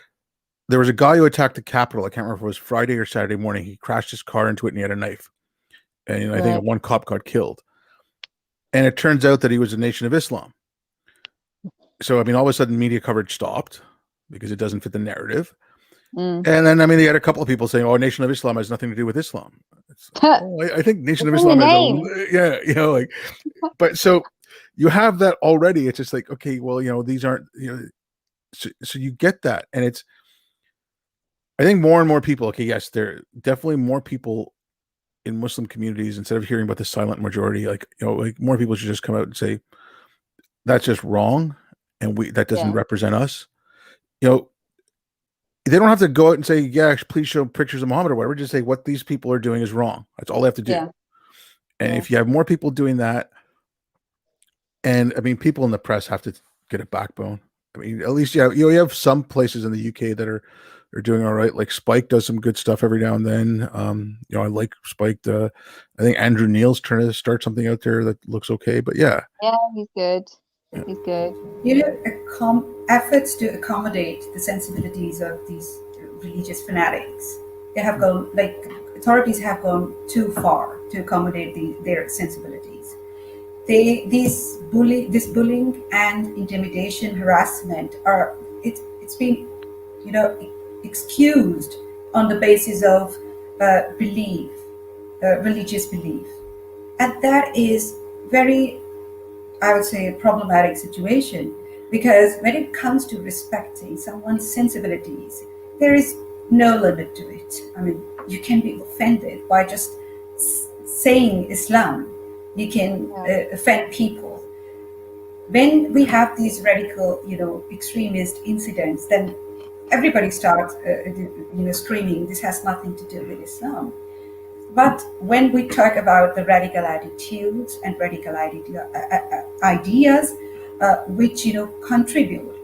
There was a guy who attacked the Capitol. I can't remember if it was Friday or Saturday morning. He crashed his car into it and he had a knife. And I think one cop got killed. And it turns out that he was a Nation of Islam. So, I mean, all of a sudden media coverage stopped because it doesn't fit the narrative. And then, I mean, they had a couple of people saying, "Oh, Nation of Islam has nothing to do with Islam." I think Nation of Islam has but so you have that already. It's just like, okay, well, these aren't, so you get that. And I think more and more people. Okay, yes, there are definitely more people in Muslim communities, instead of hearing about the silent majority, like like more people should just come out and say that's just wrong, and that doesn't represent us. They don't have to go out and say, yeah, please show pictures of Muhammad or whatever. Just say what these people are doing is wrong. That's all they have to do. Yeah. And if you have more people doing that, and I mean, people in the press have to get a backbone. I mean, at least you have some places in the UK that are doing all right. Like Spike does some good stuff every now and then. I like Spike. I think Andrew Neil's trying to start something out there that looks okay. But yeah, he's good. He's good. Efforts to accommodate the sensibilities of these religious fanatics, they have gone, like, authorities have gone too far to accommodate their sensibilities. This bullying and intimidation, harassment it's been excused on the basis of belief, religious belief, and that is very, I would say, a problematic situation, because when it comes to respecting someone's sensibilities, there is no limit to it. I mean, you can be offended by just saying Islam. You can offend people. When we have these radical, extremist incidents, then everybody starts, screaming, this has nothing to do with Islam. But when we talk about the radical attitudes and radical ideas, which contribute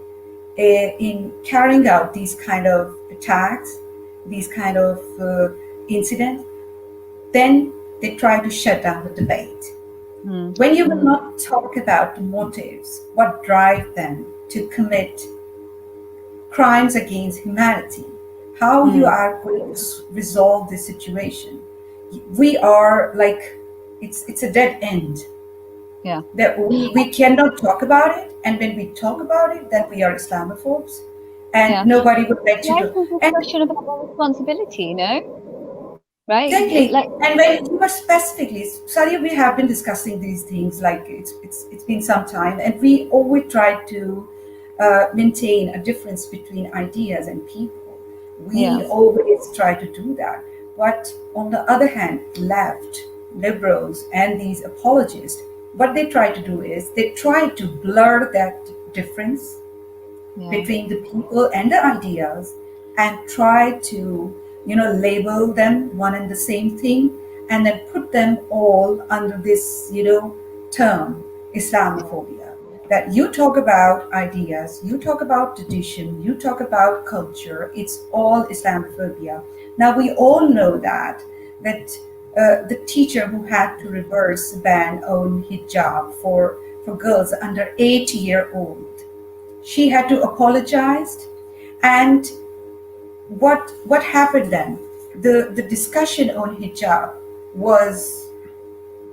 in carrying out these kind of attacks, these kind of incidents, then they try to shut down the debate. When you will not talk about the motives, what drive them to commit crimes against humanity, how you are going to resolve this situation, we are like, it's a dead end. Yeah. That we cannot talk about it, and when we talk about it, then we are Islamophobes, and nobody would let you do. It's a question about responsibility, right? Exactly. And when you are specifically, Sadia, we have been discussing these things, like it's been some time, and we always try to maintain a difference between ideas and people. We always try to do that. But on the other hand, left, liberals, and these apologists, what they try to do is they try to blur that difference between the people and the ideas, and try to label them one and the same thing, and then put them all under this term Islamophobia. That you talk about ideas, you talk about tradition, you talk about culture, it's all Islamophobia. Now we all know that the teacher who had to reverse the ban on hijab for girls under 8-year-old, she had to apologize, and what happened then? The discussion on hijab was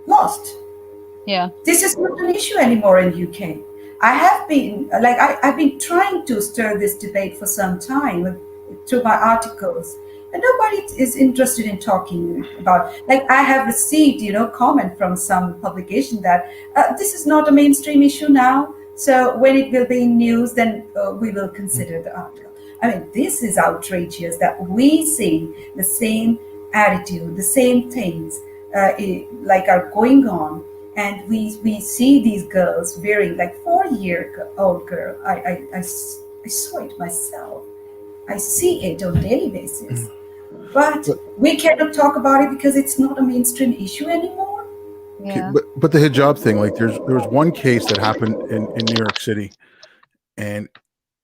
lost. Yeah. This is not an issue anymore in UK. I've been trying to stir this debate for some time through my articles, and nobody is interested in talking about. Like, I have received comment from some publication that this is not a mainstream issue now, so when it will be in news, then we will consider the article. I mean, this is outrageous that we see the same attitude, the same things are going on, and we see these girls wearing, like, 4-year-old girl. I saw it myself. I see it on a daily basis. But we cannot talk about it because it's not a mainstream issue anymore. Yeah. But the hijab thing, like, there was one case that happened in New York City, and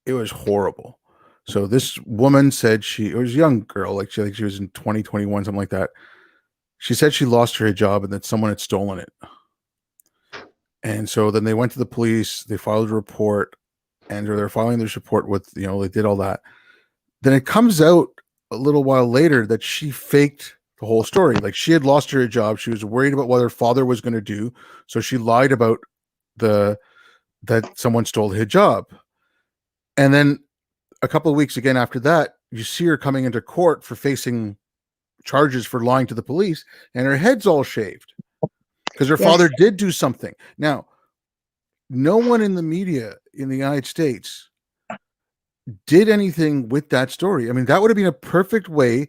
it was horrible. So this woman said it was a young girl, like she was in 2021, something like that. She said she lost her hijab and that someone had stolen it. And so then they went to the police, they filed a report, and they're filing this report with, they did all that. Then it comes out a little while later that she faked the whole story. Like, she had lost her hijab. She was worried about what her father was going to do. So she lied about that someone stole the hijab. And then a couple of weeks again after that, you see her coming into court for facing charges for lying to the police, and her head's all shaved because her father did do something. Now, no one in the media in the United States did anything with that story. I mean, that would have been a perfect way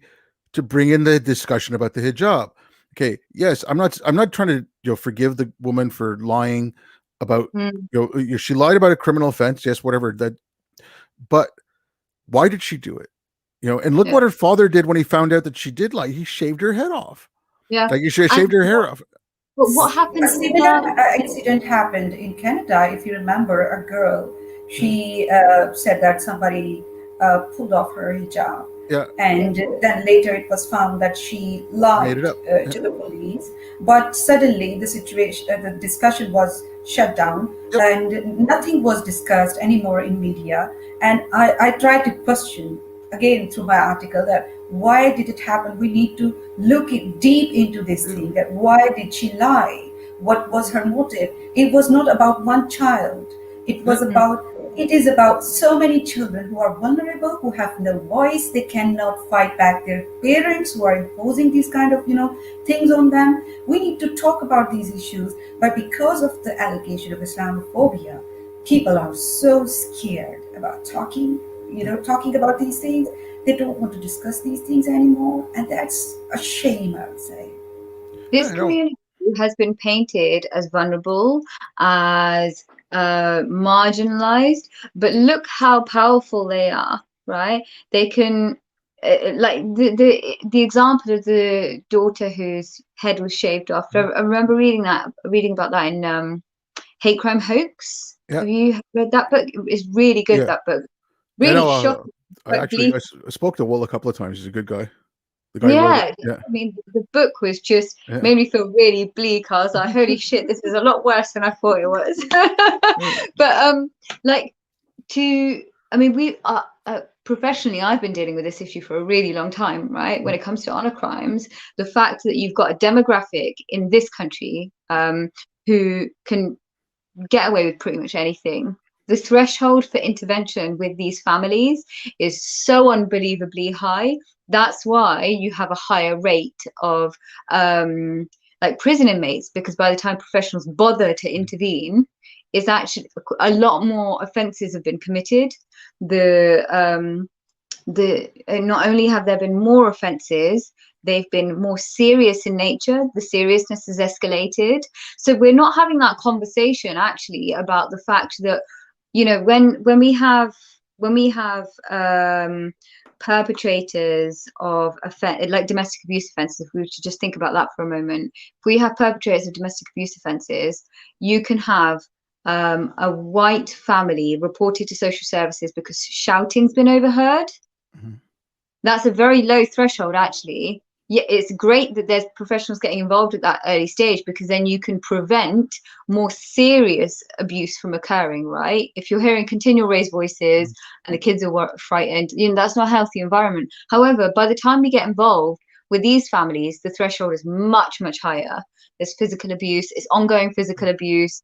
to bring in the discussion about the hijab. Okay, yes, I'm not trying to forgive the woman for lying about she lied about a criminal offense, yes, whatever that, but why did she do it? And look what her father did when he found out that she did lie. He shaved her head off. Yeah. Like, you should have shaved her hair off. But what happened? A similar incident happened in Canada. If you remember, a girl, she said that somebody pulled off her hijab. Yeah. And then later it was found that she lied to the police. But suddenly the situation, the discussion was shut down, and nothing was discussed anymore in media. And I tried to question again through my article that why did it happen? We need to look deep into this thing, that why did she lie? What was her motive? It was not about one child. It was it is about so many children who are vulnerable, who have no voice. They cannot fight back their parents who are imposing these kind of, things on them. We need to talk about these issues, but because of the allegation of Islamophobia, people are so scared about talking about these things. They don't want to discuss these things anymore, and that's a shame, I would say. This community has been painted as vulnerable, as marginalized, but look how powerful they are, right? They can, like the example of the daughter whose head was shaved off. I remember reading about that in Hate Crime Hoax. Have you read that book? It's really good, that book. Really shocking. I spoke to Will a couple of times. He's a good guy. I mean, the book was just made me feel really bleak. I was like, holy shit, this is a lot worse than I thought it was. But we are professionally, I've been dealing with this issue for a really long time, right? When it comes to honor crimes, the fact that you've got a demographic in this country who can get away with pretty much anything. The threshold for intervention with these families is so unbelievably high. That's why you have a higher rate of prison inmates, because by the time professionals bother to intervene, it's actually a lot more offences have been committed. Not only have there been more offences, they've been more serious in nature. The seriousness has escalated. So we're not having that conversation actually about the fact that, when we have perpetrators of like domestic abuse offences, if we were to just think about that for a moment, if we have perpetrators of domestic abuse offences, you can have a white family reported to social services because shouting's been overheard. That's a very low threshold, actually. Yeah, it's great that there's professionals getting involved at that early stage, because then you can prevent more serious abuse from occurring, right? If you're hearing continual raised voices and the kids are frightened, that's not a healthy environment. However, by the time we get involved with these families, the threshold is much, much higher. There's physical abuse, it's ongoing physical abuse,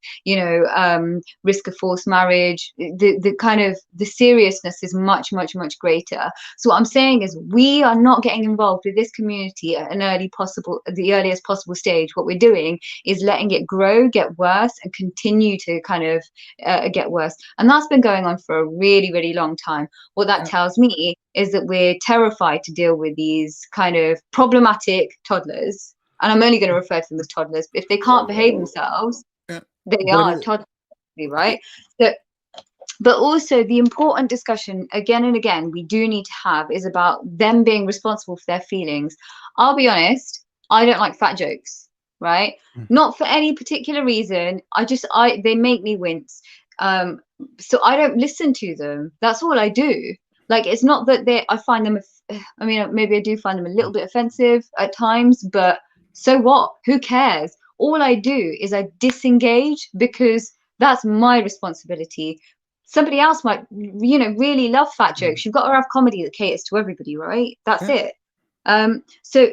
risk of forced marriage. The seriousness is much, much, much greater. So what I'm saying is, we are not getting involved with this community at the earliest possible stage. What we're doing is letting it grow, get worse, and continue to kind of get worse. And that's been going on for a really, really long time. What that tells me is that we're terrified to deal with these kind of problematic toddlers. And I'm only going to refer to them as toddlers. If they can't behave themselves, they are toddlers, right? But also the important discussion again and again we do need to have is about them being responsible for their feelings. I'll be honest, I don't like fat jokes, right? Not for any particular reason. They make me wince. So I don't listen to them. That's all I do. Like, it's not that I find them, maybe I do find them a little bit offensive at times, but so what? Who cares? All I do is I disengage, because that's my responsibility. Somebody else might, really love fat jokes. You've got to have comedy that caters to everybody, right? That's it. So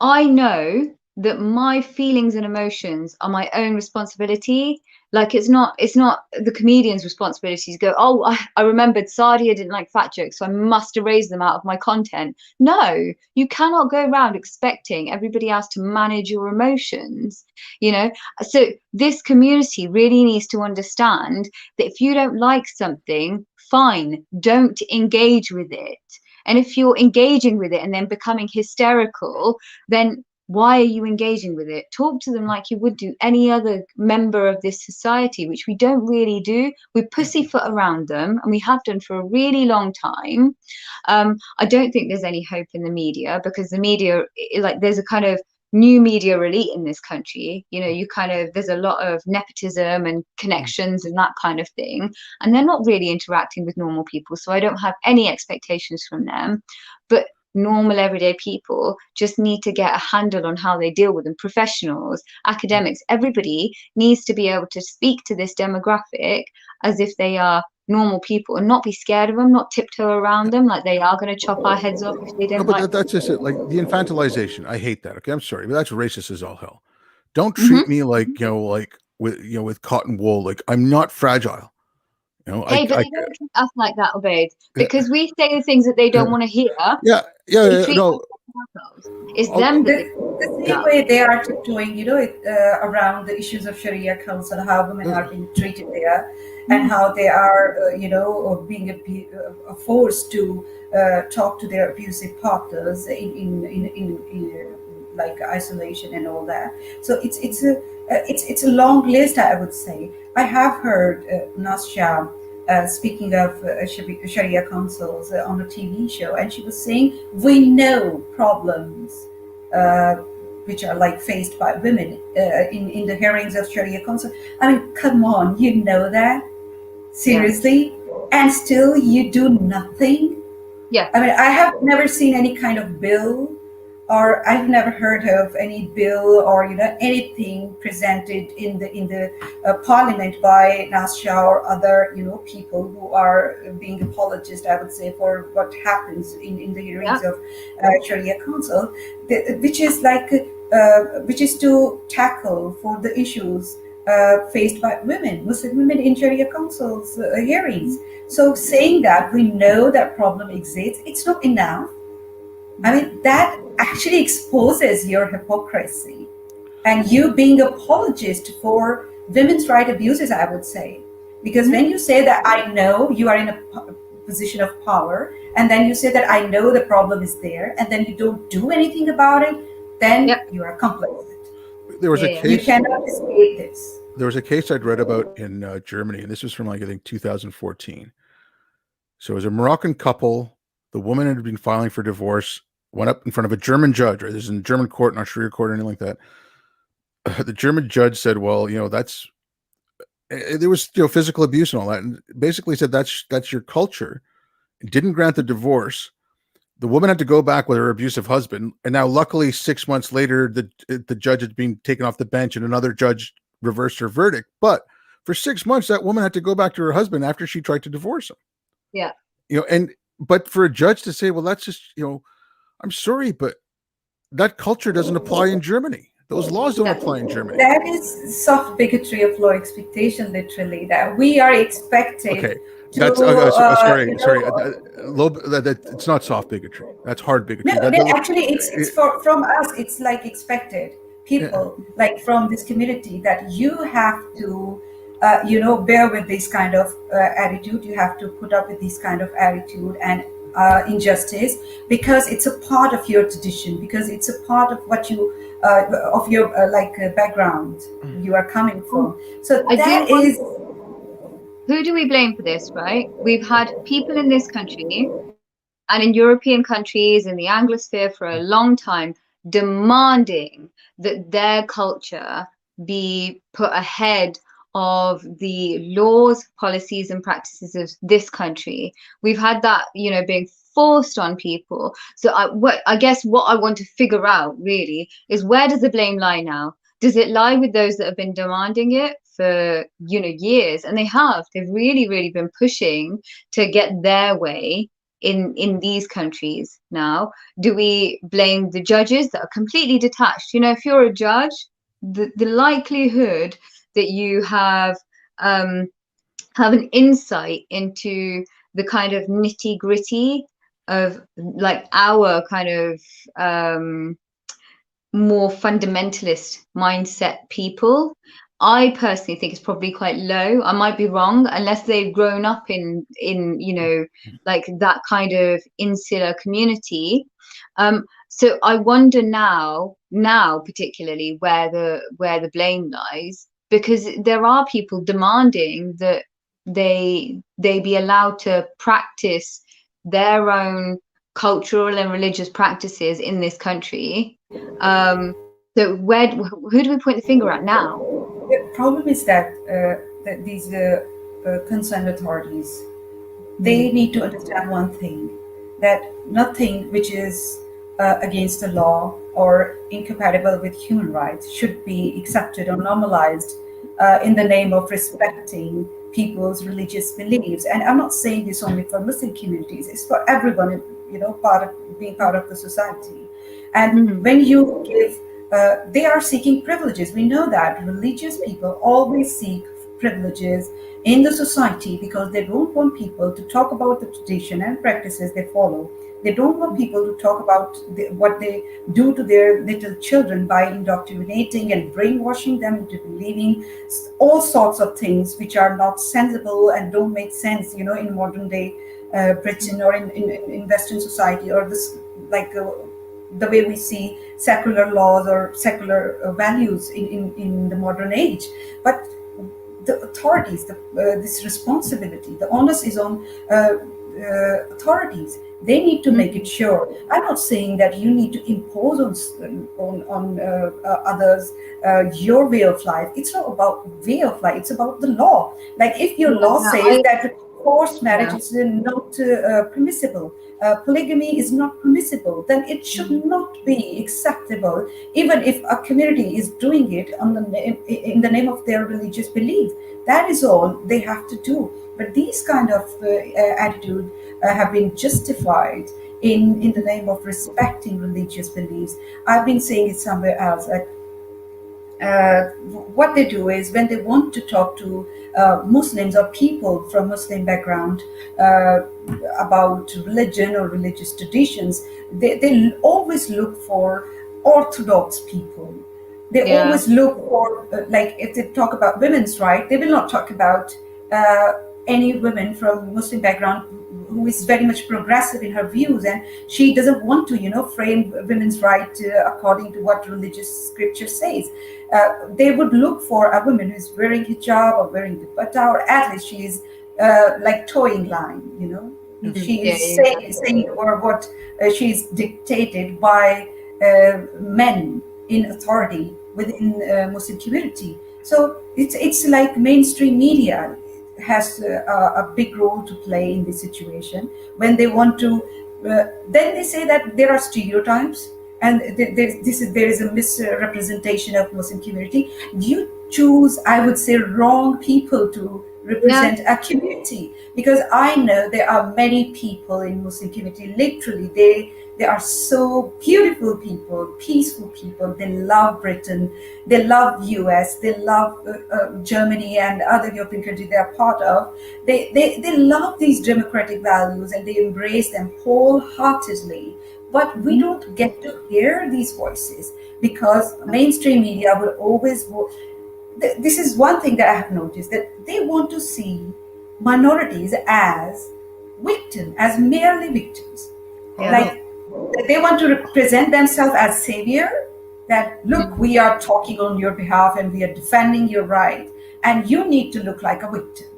I know that my feelings and emotions are my own responsibility. Like, it's not the comedian's responsibility to go, oh, I remembered Sadia didn't like fat jokes, so I must erase them out of my content. No, you cannot go around expecting everybody else to manage your emotions, So this community really needs to understand that if you don't like something, fine, don't engage with it. And if you're engaging with it and then becoming hysterical, then why are you engaging with it? Talk to them like you would do any other member of this society, which we don't really do. We pussyfoot around them, and we have done for a really long time. I don't think there's any hope in the media, because the media, like, there's a kind of new media elite in this country. You know, there's a lot of nepotism and connections and that kind of thing, and they're not really interacting with normal people, so I don't have any expectations from them. But normal everyday people just need to get a handle on how they deal with them. Professionals, academics, everybody needs to be able to speak to this demographic as if they are normal people, and not be scared of them, not tiptoe around them like they are going to chop our heads off if they don't. No, but that's just it. Like the infantilization, I hate that. Okay, I'm sorry, but that's racist as all hell. Don't treat me like, like with cotton wool. Like I'm not fragile. Hey, but they don't treat us like that, Obaid, because we say the things that they don't want to hear. Yeah, no. It's them that the same way they are tiptoeing, around the issues of Sharia council, how women are being treated there, and how they are, being forced to talk to their abusive partners in like isolation and all that. So it's a long list, I would say. I have heard Nasha speaking of Sharia councils on a TV show, and she was saying, we know problems which are like faced by women in the hearings of Sharia council. I mean, come on, you know that? Seriously? Yeah. And still you do nothing? Yeah. I mean, I have never seen any kind of bill, or I've never heard of any bill or anything presented in the parliament by Nasha or other people who are being apologists, I would say, for what happens in the hearings of Sharia council, which is like which is to tackle for the issues faced by Muslim women in Sharia council's hearings. So saying that we know that problem exists, it's not enough. I mean, that actually exposes your hypocrisy and you being apologist for women's rights abuses, I would say. Because when you say that I know, you are in a position of power, and then you say that I know the problem is there, and then you don't do anything about it, then you are complicit. There was a case. You cannot escape this. There was a case I'd read about in Germany, and this was from, like, I think 2014. So it was a Moroccan couple. The woman had been filing for divorce, went up in front of a German judge, right? This is in a German court, not Sharia court or anything like that. The German judge said, well, there was physical abuse and all that, and basically said that's your culture. Didn't grant the divorce. The woman had to go back with her abusive husband, and now luckily 6 months later, the judge had been taken off the bench, and another judge reversed her verdict. But for 6 months, that woman had to go back to her husband after she tried to divorce him. Yeah. But for a judge to say, well, that's just, I'm sorry, but that culture doesn't apply in Germany. Those laws don't apply in Germany. That is soft bigotry of low expectation, literally, that we are expected. Okay. That's sorry. It's not soft bigotry. That's hard bigotry. No, actually, it's from us. It's like expected people, like from this community, that you have to, bear with this kind of attitude. You have to put up with this kind of attitude and injustice, because it's a part of your tradition, because it's a part of what you, of your background you are coming from. So that is. Who do we blame for this, right? We've had people in this country and in European countries, in the Anglosphere for a long time, demanding that their culture be put ahead of the laws, policies, and practices of this country. We've had that, being forced on people. So I guess what I want to figure out really is, where does the blame lie now? Does it lie with those that have been demanding it for years? And they've really been pushing to get their way in these countries now. Do we blame the judges that are completely detached? If you're a judge, the likelihood that you have an insight into the kind of nitty gritty of like our kind of more fundamentalist mindset people, I personally think it's probably quite low. I might be wrong, unless they've grown up in like that kind of insular community. So I wonder now particularly where the blame lies, because there are people demanding that they be allowed to practice their own cultural and religious practices in this country. So who do we point the finger at now? The problem is that these concerned authorities, they need to understand one thing, that nothing which is against the law or incompatible with human rights should be accepted or normalized in the name of respecting people's religious beliefs. And I'm not saying this only for Muslim communities, it's for everyone, being part of the society. And when you give, they are seeking privileges. We know that religious people always seek privileges in the society because they don't want people to talk about the tradition and practices they follow. They don't want people to talk about what they do to their little children by indoctrinating and brainwashing them into believing all sorts of things which are not sensible and don't make sense, in modern day Britain or in Western society, or this the way we see secular laws or secular values in the modern age. But the authorities, this responsibility, the onus is on authorities. They need to make it sure. I'm not saying that you need to impose on others your way of life. It's not about way of life. It's about the law. Like if your law says that forced marriage is not permissible, polygamy is not permissible, then it should not be acceptable, even if a community is doing it in the name of their religious belief. That is all they have to do. But these kind of attitude have been justified in the name of respecting religious beliefs. I've been saying it somewhere else that what they do is when they want to talk to Muslims or people from Muslim background about religion or religious traditions, they always look for orthodox people. They always look for, like if they talk about women's rights, they will not talk about any women from Muslim background who is very much progressive in her views, and she doesn't want to, frame women's rights according to what religious scripture says. They would look for a woman who is wearing hijab or wearing dupatta, or at least she is like towing line, She is saying or what she is dictated by men in authority within Muslim community. So it's like mainstream media has a big role to play in this situation. When they want to, then they say that there are stereotypes and there is a misrepresentation of Muslim community. You choose, I would say, wrong people to represent a community, because I know there are many people in Muslim community, literally they are so beautiful people, peaceful people. They love Britain, they love US, they love Germany and other European countries they are part of. They love these democratic values and they embrace them wholeheartedly. But we don't get to hear these voices because mainstream media will always. This is one thing that I have noticed, that they want to see minorities as victims, as merely victims. Like they want to represent themselves as savior, that look, we are talking on your behalf and we are defending your right, and you need to look like a victim.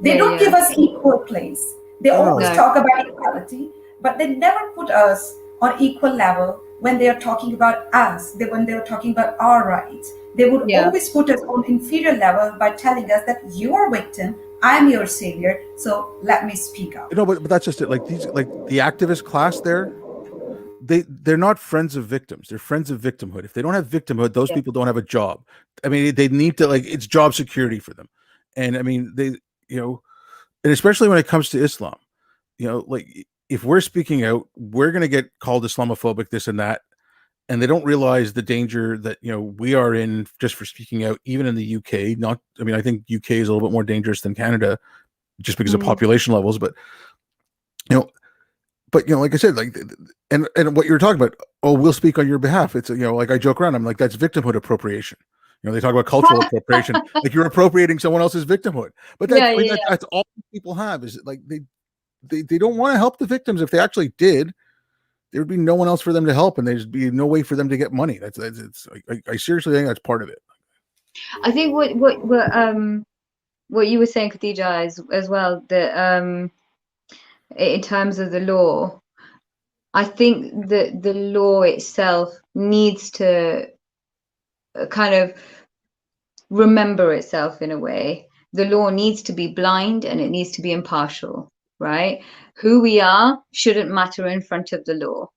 They don't give us equal place. They always talk about equality, but they never put us on equal level when they are talking about us. When they are talking about our rights, they would always put us on inferior level by telling us that you are a victim, I'm your savior, so let me speak up. But that's just it. Like the activist class there, they're not friends of victims. They're friends of victimhood. If they don't have victimhood, those people don't have a job. I mean, they need to, it's job security for them. And I mean, and especially when it comes to Islam, if we're speaking out, we're going to get called Islamophobic, this and that. And they don't realize the danger that, we are in just for speaking out, even in the UK. I think UK is a little bit more dangerous than Canada just because of population levels. But, like I said, and what you were talking about, we'll speak on your behalf. It's, like I joke around. I'm like, that's victimhood appropriation. You know, they talk about cultural appropriation, like you're appropriating someone else's victimhood. But that's, that's all people have, is like they don't want to help the victims. If they actually did, there would be no one else for them to help, and there'd be no way for them to get money. I seriously think that's part of it. I think what you were saying, Khadija, as well, that in terms of the law, I think that the law itself needs to kind of remember itself in a way. The law needs to be blind and it needs to be impartial, right? Who we are shouldn't matter in front of the law.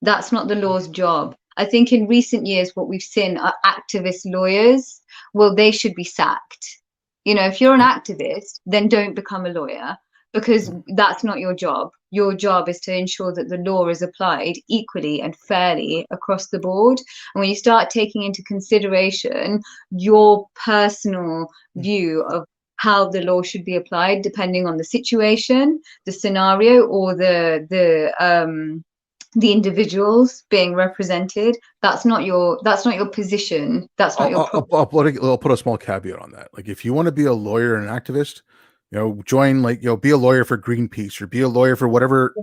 That's not the law's job. I think in recent years, what we've seen are activist lawyers. Well, they should be sacked. You know, if you're an activist, then don't become a lawyer, because that's not your job. Your job is to ensure that the law is applied equally and fairly across the board. And when you start taking into consideration your personal view of how the law should be applied, depending on the situation, the scenario, or the individuals being represented, that's not your position. That's not your problem. I'll put a small caveat on that. Like, if you want to be a lawyer and an activist, you know, join, like, you know, be a lawyer for Greenpeace, or be a lawyer for whatever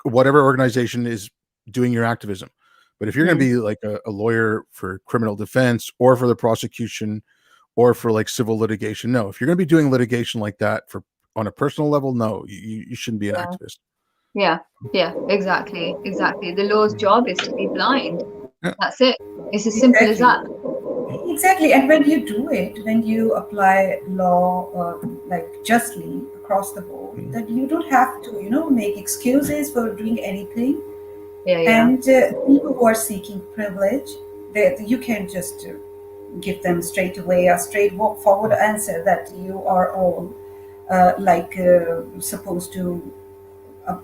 organization is doing your activism. But if you're going to be like a lawyer for criminal defense, or for the prosecution, or for like civil litigation, no. If you're going to be doing litigation like that for on a personal level, no, you shouldn't be an activist. Yeah, exactly. The law's job is to be blind. That's it. It's as simple as that. Exactly. And when you do it, when you apply law like justly across the board, that you don't have to, you know, make excuses for doing anything. And people who are seeking privilege, you can just give them straight away a straightforward answer that you are all supposed to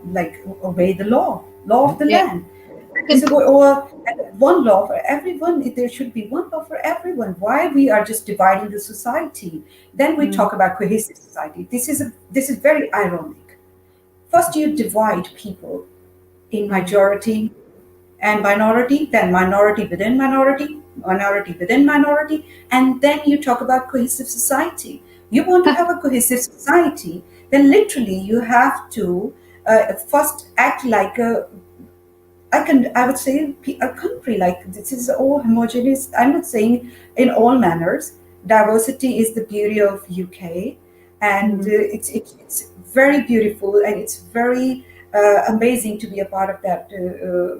like obey the law of the land. Or one law for everyone. There should be one law for everyone. Why we are just dividing the society? Then we talk about cohesive society. This is very ironic. First, you divide people in majority and minority, then minority within minority, minority within minority, and then you talk about cohesive society. You want to have a cohesive society, then literally you have to first act like I would say a country. Like, this is all homogeneous. I'm not saying in all manners. Diversity is the beauty of UK, and it's very beautiful, and it's very amazing to be a part of that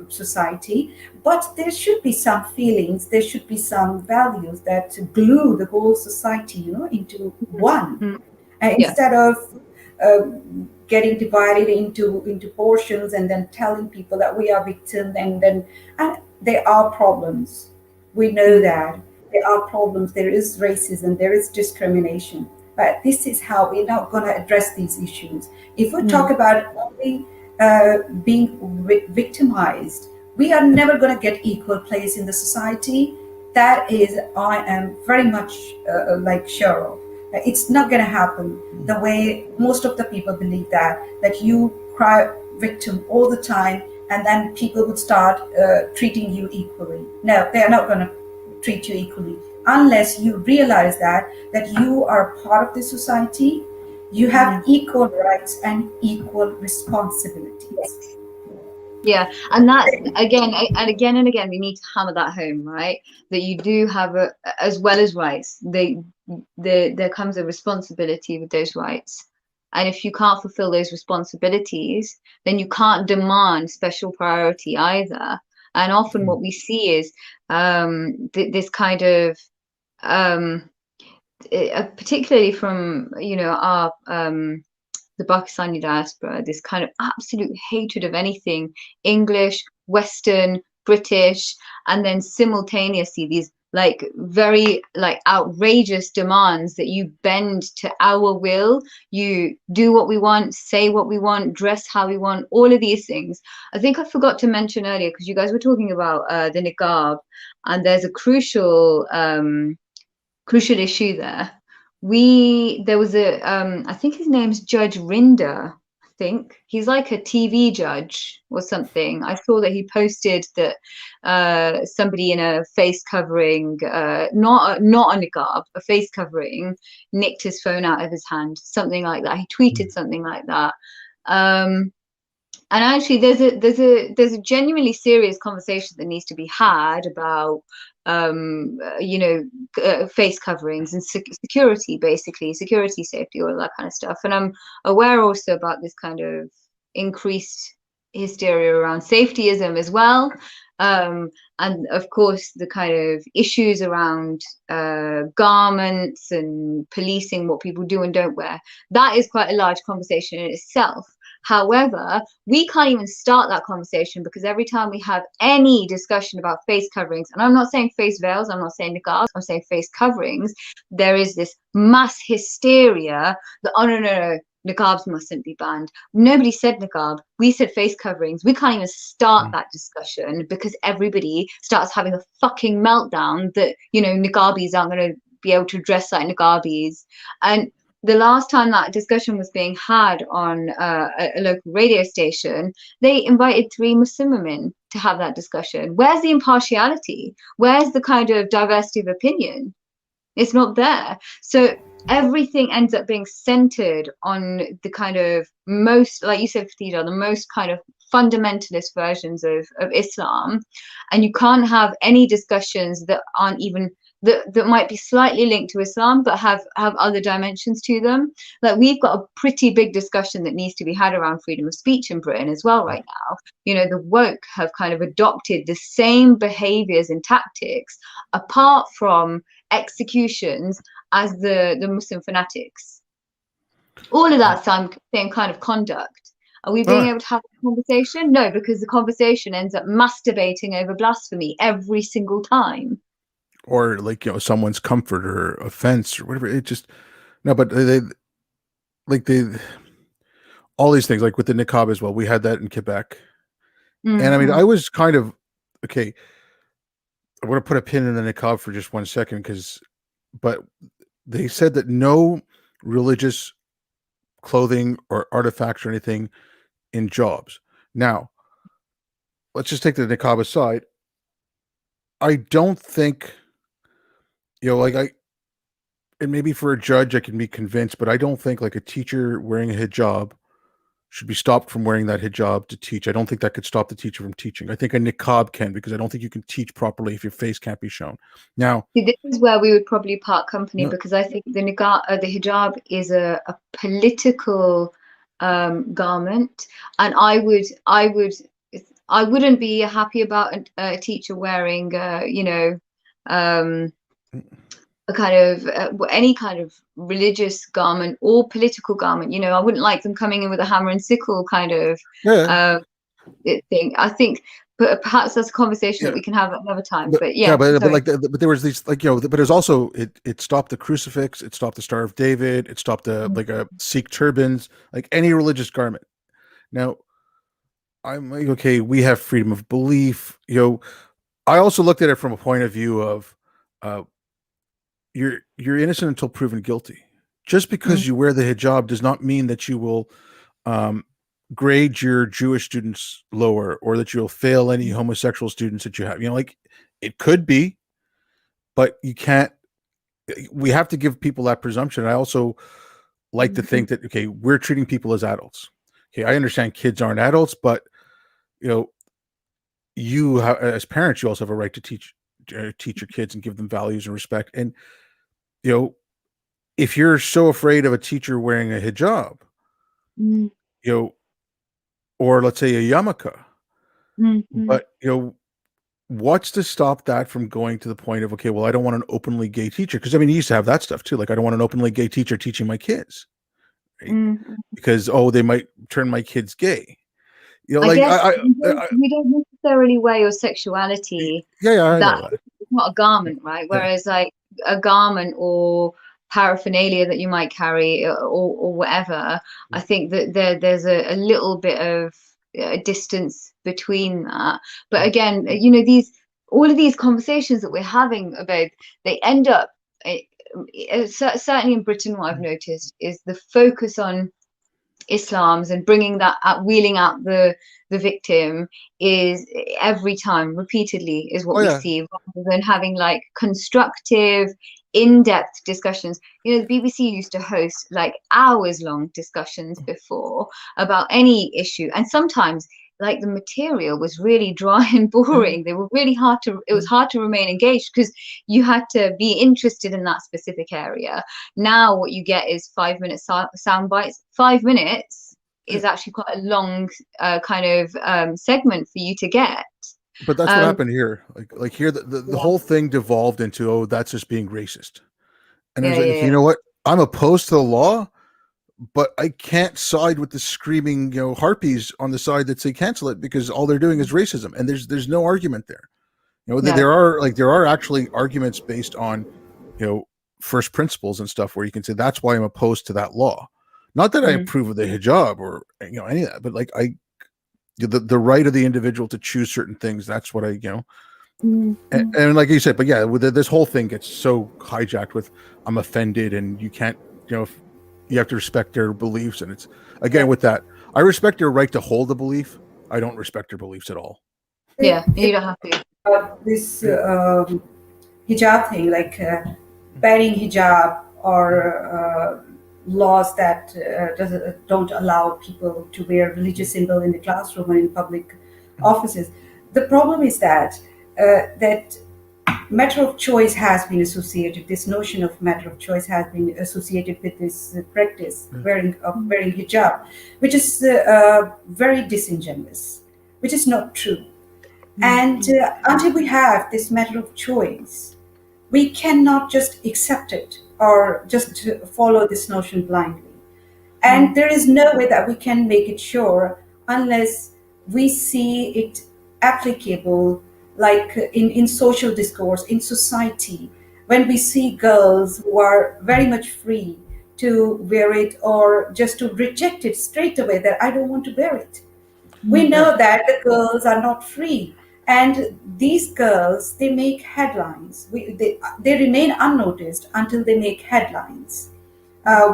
society. But there should be some feelings, there should be some values that glue the whole society, you know, into one. Instead of getting divided into portions and then telling people that we are victims, and there are problems. We know that there are problems. There is racism, there is discrimination. But this is how we're not going to address these issues. If we talk about only being victimized, we are never going to get equal place in the society. That is, I am very much sure of. It's not going to happen the way most of the people believe, that you cry victim all the time and then people would start treating you equally. No, they're not going to treat you equally unless you realize that you are part of the society. You have equal rights and equal responsibilities. Yeah, and that's again and again we need to hammer that home, right? That you do have as well as rights, there comes a responsibility with those rights. And if you can't fulfill those responsibilities, then you can't demand special priority either. And often what we see is this kind of particularly from, you know, our the Pakistani diaspora, this kind of absolute hatred of anything English, Western, British, and then simultaneously these like very like outrageous demands that you bend to our will, you do what we want, say what we want, dress how we want, all of these things. I think I forgot to mention earlier, because you guys were talking about the niqab, and there's a crucial issue there. There was a I think his name's Judge Rinder. I think. He's like a TV judge or something. I saw that he posted that somebody in a face covering, not a niqab, a face covering, nicked his phone out of his hand, something like that. He tweeted something like that. And actually, there's a genuinely serious conversation that needs to be had about face coverings and security, basically security, safety, all of that kind of stuff. And I'm aware also about this kind of increased hysteria around safetyism as well. And of course, the kind of issues around garments and policing what people do and don't wear. That is quite a large conversation in itself. However, we can't even start that conversation because every time we have any discussion about face coverings, and I'm not saying face veils, I'm not saying niqabs, I'm saying face coverings, there is this mass hysteria that, oh, no, niqabs mustn't be banned. Nobody said niqab. We said face coverings. We can't even start that discussion because everybody starts having a fucking meltdown that, niqabis aren't going to be able to dress like niqabis. And the last time that discussion was being had on a local radio station, they invited 3 Muslim women to have that discussion. Where's the impartiality? Where's the kind of diversity of opinion? It's not there. So everything ends up being centered on the kind of most, like you said, Khadija, the most kind of fundamentalist versions of Islam. And you can't have any discussions that aren't even that might be slightly linked to Islam, but have other dimensions to them. Like we've got a pretty big discussion that needs to be had around freedom of speech in Britain as well right now. The woke have kind of adopted the same behaviors and tactics apart from executions as the Muslim fanatics. All of that same kind of conduct. Are we being able to have a conversation? No, because the conversation ends up masturbating over blasphemy every single time. Or like, someone's comfort or offense or whatever. It just, no, but they all these things, like with the niqab as well. We had that in Quebec. And I mean, I was kind of, okay, I want to put a pin in the niqab for just 1 second but they said that no religious clothing or artifacts or anything in jobs. Now, let's just take the niqab aside. I don't think, and maybe for a judge I can be convinced, but I don't think like a teacher wearing a hijab should be stopped from wearing that hijab to teach. I don't think that could stop the teacher from teaching. I think a niqab can, because I don't think you can teach properly if your face can't be shown. Now, this is where we would probably part company, because I think the hijab is a political garment, and I wouldn't be happy about a teacher wearing a kind of any kind of religious garment or political garment. I wouldn't like them coming in with a hammer and sickle kind of thing. I think, but perhaps that's a conversation that we can have at another time. But there was these, but it was also it stopped the crucifix, it stopped the Star of David, it stopped the like a Sikh turbans, like any religious garment. Now, I'm like, okay, we have freedom of belief. I also looked at it from a point of view of you're innocent until proven guilty. Just because you wear the hijab does not mean that you will grade your Jewish students lower, or that you'll fail any homosexual students that you have. It could be, but you can't. We have to give people that presumption. I also like to think that, okay, we're treating people as adults. Okay, I understand kids aren't adults, but you have, as parents, you also have a right to teach your kids and give them values and respect. And if you're so afraid of a teacher wearing a hijab, or let's say a yarmulke, but what's to stop that from going to the point of, okay, well, I don't want an openly gay teacher, because I mean, you used to have that stuff too. Like, I don't want an openly gay teacher teaching my kids, right? Because they might turn my kids gay. We don't necessarily wear your sexuality. That's not a garment, right? Whereas like a garment or paraphernalia that you might carry or whatever, I think that there's a little bit of distance between that. But again, all of these conversations that we're having about, they end up, certainly in Britain, what I've noticed is the focus on Islams and bringing that out, wheeling out the victim is every time repeatedly is what Oh we yeah. see, rather than having like constructive, in-depth discussions. You know, the BBC used to host like hours-long discussions before about any issue, and sometimes like the material was really dry and boring. They were really hard to, it was hard to remain engaged because you had to be interested in that specific area. Now what you get is 5 minute sound bites. 5 minutes is actually quite a long kind of segment for you to get. But that's what happened here. Like here, the whole thing devolved into, oh, that's just being racist. And I was like, you know what? I'm opposed to the law, but I can't side with the screaming, harpies on the side that say cancel it, because all they're doing is racism, and there's no argument there. There are actually arguments based on, first principles and stuff where you can say that's why I'm opposed to that law. Not that I approve of the hijab or any of that, but like the right of the individual to choose certain things. That's what and like you said, but yeah, with this whole thing gets so hijacked with I'm offended and you can't, you have to respect their beliefs. And it's again with that, I respect their right to hold a belief. I don't respect their beliefs at all. Yeah, you don't have to. This hijab thing, like banning hijab or laws that don't allow people to wear religious symbol in the classroom or in public offices. The problem is that that matter of choice has been associated. This notion of matter of choice has been associated with this practice wearing hijab, which is very disingenuous, which is not true. And until we have this matter of choice, we cannot just accept it or just follow this notion blindly. And there is no way that we can make it sure unless we see it applicable, like in social discourse, in society, when we see girls who are very much free to wear it or just to reject it straight away, that I don't want to wear it. We know that the girls are not free. And these girls, they make headlines. They remain unnoticed until they make headlines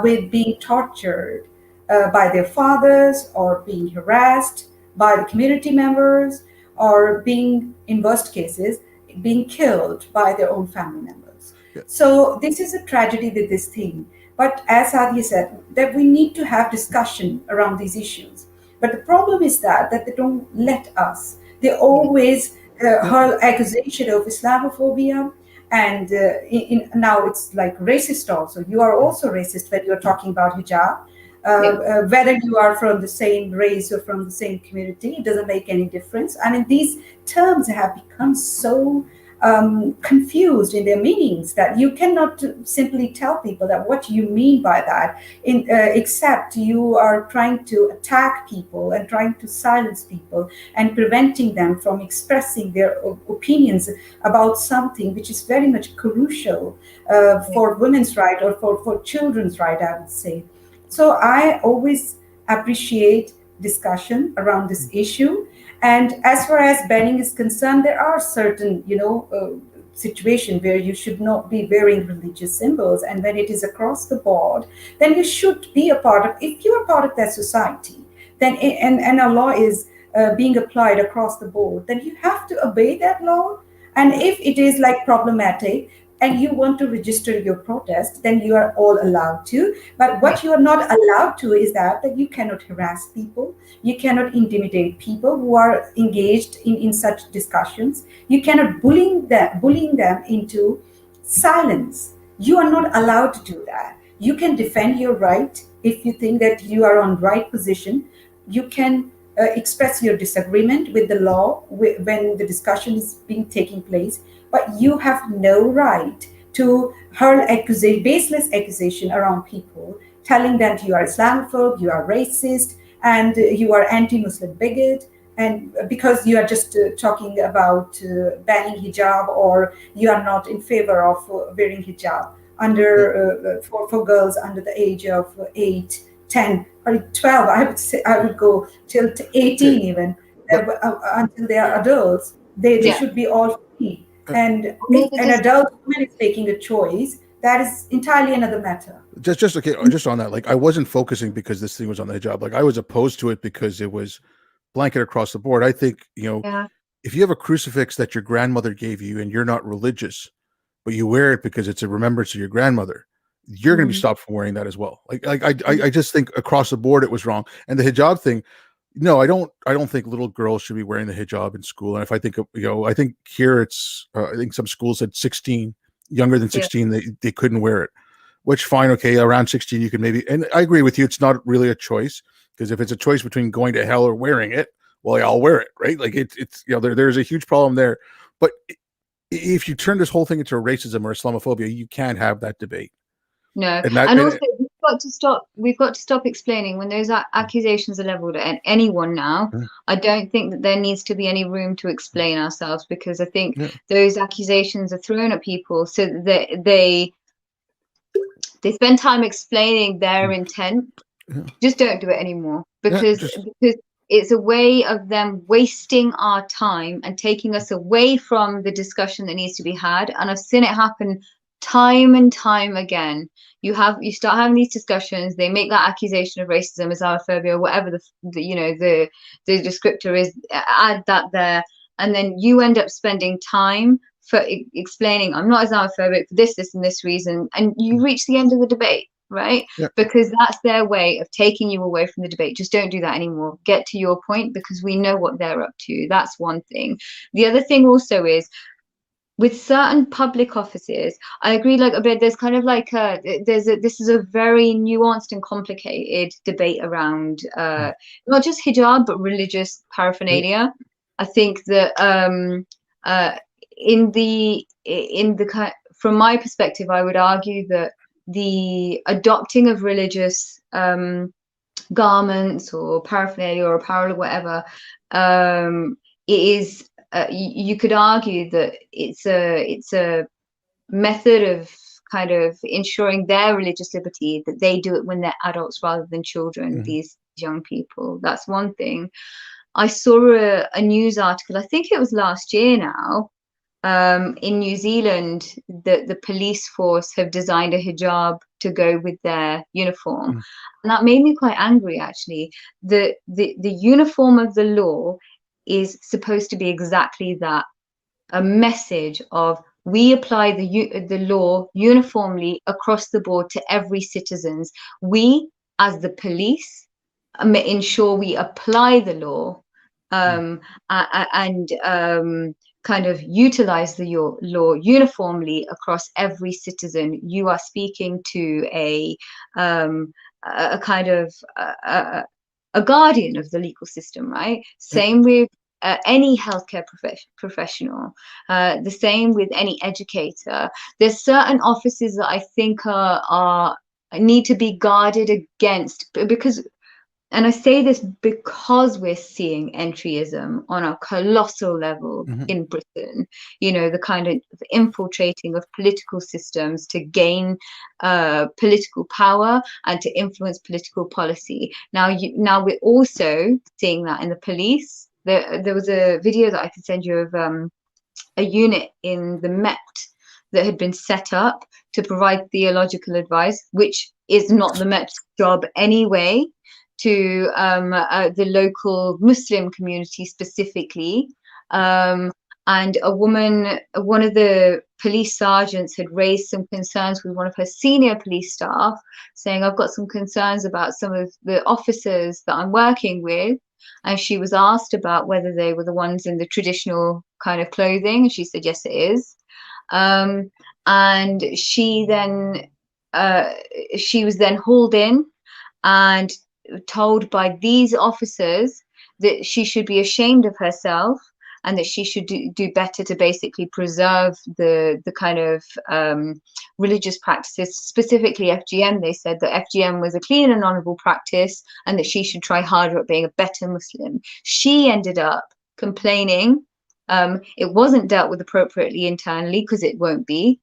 with being tortured by their fathers, or being harassed by the community members, or being, in worst cases, being killed by their own family members. Yeah. So this is a tragedy with this thing. But as Sadia said, that we need to have discussion around these issues. But the problem is that they don't let us. They always hurl accusation of Islamophobia, and now it's like racist also. You are also racist when you're talking about hijab. Whether you are from the same race or from the same community, it doesn't make any difference. I mean, these terms have become so confused in their meanings that you cannot simply tell people that what you mean by that, except you are trying to attack people and trying to silence people and preventing them from expressing their opinions about something which is very much crucial for women's right, or for children's right, I would say. So I always appreciate discussion around this issue. And as far as banning is concerned, there are certain, situations where you should not be wearing religious symbols. And when it is across the board, then you should be a part of, if you are part of that society, then and a law is being applied across the board, then you have to obey that law. And if it is like problematic, and you want to register your protest, then you are all allowed to. But what you are not allowed to is that you cannot harass people. You cannot intimidate people who are engaged in such discussions. You cannot bullying them into silence. You are not allowed to do that. You can defend your right if you think that you are on right position. You can express your disagreement with the law when the discussion is taking place. But you have no right to hurl baseless accusation around people, telling them you are Islamophobe, you are racist, and you are anti-Muslim bigot, and because you are just talking about banning hijab, or you are not in favor of wearing hijab for girls under the age of 8, 10, or 12. I would say I would go till 18 even, until they are adults. They should be all free. And if an adult woman is taking a choice that is entirely another matter. Just okay, just on that, like I wasn't focusing because this thing was on the hijab. Like I was opposed to it because it was blanket across the board. I think, Yeah. if you have a crucifix that your grandmother gave you and you're not religious, but you wear it because it's a remembrance of your grandmother, you're going to be stopped from wearing that as well. I just think across the board it was wrong. And the hijab thing, no, I don't think little girls should be wearing the hijab in school. And if I think I think here it's I think some schools at 16, younger than 16, they couldn't wear it. Which fine, okay, around 16 you can maybe, and I agree with you, it's not really a choice, because if it's a choice between going to hell or wearing it, well, I'll wear it, right? Like it's there's a huge problem there. But if you turn this whole thing into racism or Islamophobia, you can't have that debate. No, And also we've got to stop explaining when those accusations are leveled at anyone now. I don't think that there needs to be any room to explain ourselves, because I think those accusations are thrown at people so that they spend time explaining their intent. Just don't do it anymore, because it's a way of them wasting our time and taking us away from the discussion that needs to be had. And I've seen it happen time and time again. You start having these discussions, they make that accusation of racism, Islamophobia, whatever the descriptor is, add that there, and then you end up spending time for explaining, I'm not Islamophobic for this and this reason, and you reach the end of the debate, right? Because that's their way of taking you away from the debate. Just don't do that anymore. Get to your point, because we know what they're up to. That's one thing. The other thing also is, with certain public offices, I agree, like a bit, there's kind of like this is a very nuanced and complicated debate around not just hijab but religious paraphernalia. I think that from my perspective, I would argue that the adopting of religious garments or paraphernalia or apparel or whatever, is you could argue that it's a method of kind of ensuring their religious liberty, that they do it when they're adults rather than children, these young people. That's one thing. I saw a news article, I think it was last year now, in New Zealand, that the police force have designed a hijab to go with their uniform. And that made me quite angry, actually. The uniform of the law is supposed to be exactly that, a message of, we apply the law uniformly across the board to every citizens. We, as the police, ensure we apply the law and kind of utilize the law uniformly across every citizen. You are speaking to a kind of a guardian of the legal system, right? Same with any healthcare professional, the same with any educator. There's certain offices that I think need to be guarded against, because, and I say this because we're seeing entryism on a colossal level in Britain, the kind of infiltrating of political systems to gain political power and to influence political policy. Now we're also seeing that in the police. There was a video that I could send you of a unit in the Met that had been set up to provide theological advice, which is not the Met's job anyway, to the local Muslim community specifically. And one of the police sergeants had raised some concerns with one of her senior police staff, saying, I've got some concerns about some of the officers that I'm working with. And she was asked about whether they were the ones in the traditional kind of clothing, and she said, yes, it is. And she was then hauled in and told by these officers that she should be ashamed of herself and that she should do better to basically preserve the kind of religious practices, specifically FGM. They said that FGM was a clean and honorable practice and that she should try harder at being a better Muslim. She ended up complaining. It wasn't dealt with appropriately internally, because it won't be.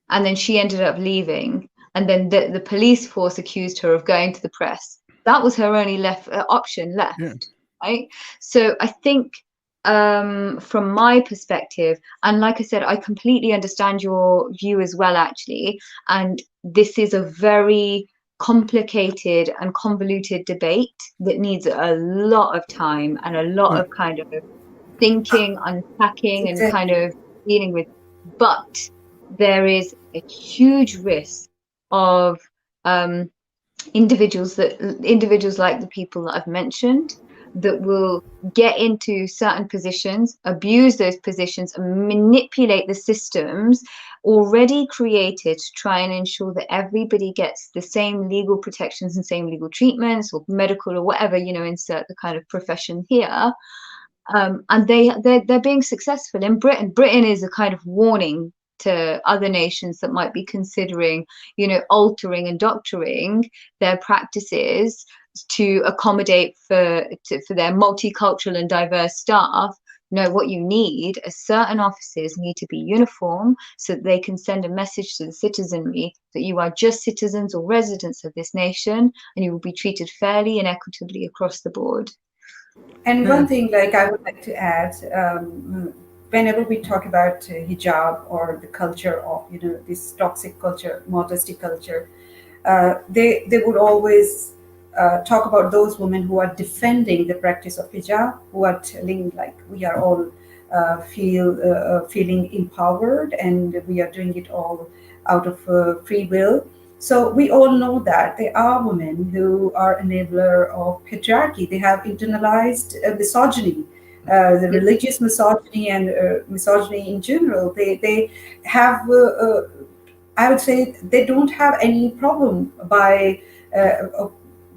And then she ended up leaving. And then the police force accused her of going to the press. That was her only option left, right? So I think from my perspective, and like I said, I completely understand your view as well, actually, and this is a very complicated and convoluted debate that needs a lot of time and a lot of kind of thinking, unpacking, and kind Exactly. of dealing with. But there is a huge risk of um, individuals like the people that I've mentioned that will get into certain positions, abuse those positions, and manipulate the systems already created to try and ensure that everybody gets the same legal protections and same legal treatments or medical or whatever, insert the kind of profession here. And they're being successful in Britain. Britain is a kind of warning to other nations that might be considering, altering and doctoring their practices to accommodate for their multicultural and diverse staff. No, what you need is certain offices need to be uniform so that they can send a message to the citizenry that you are just citizens or residents of this nation and you will be treated fairly and equitably across the board. And one thing, like I would like to add, whenever we talk about hijab or the culture of this toxic culture, modesty culture, they would always talk about those women who are defending the practice of hijab, who are telling like we are all feeling empowered and we are doing it all out of free will. So we all know that there are women who are enabler of patriarchy. They have internalized misogyny, the religious misogyny and misogyny in general. They have, I would say, they don't have any problem by,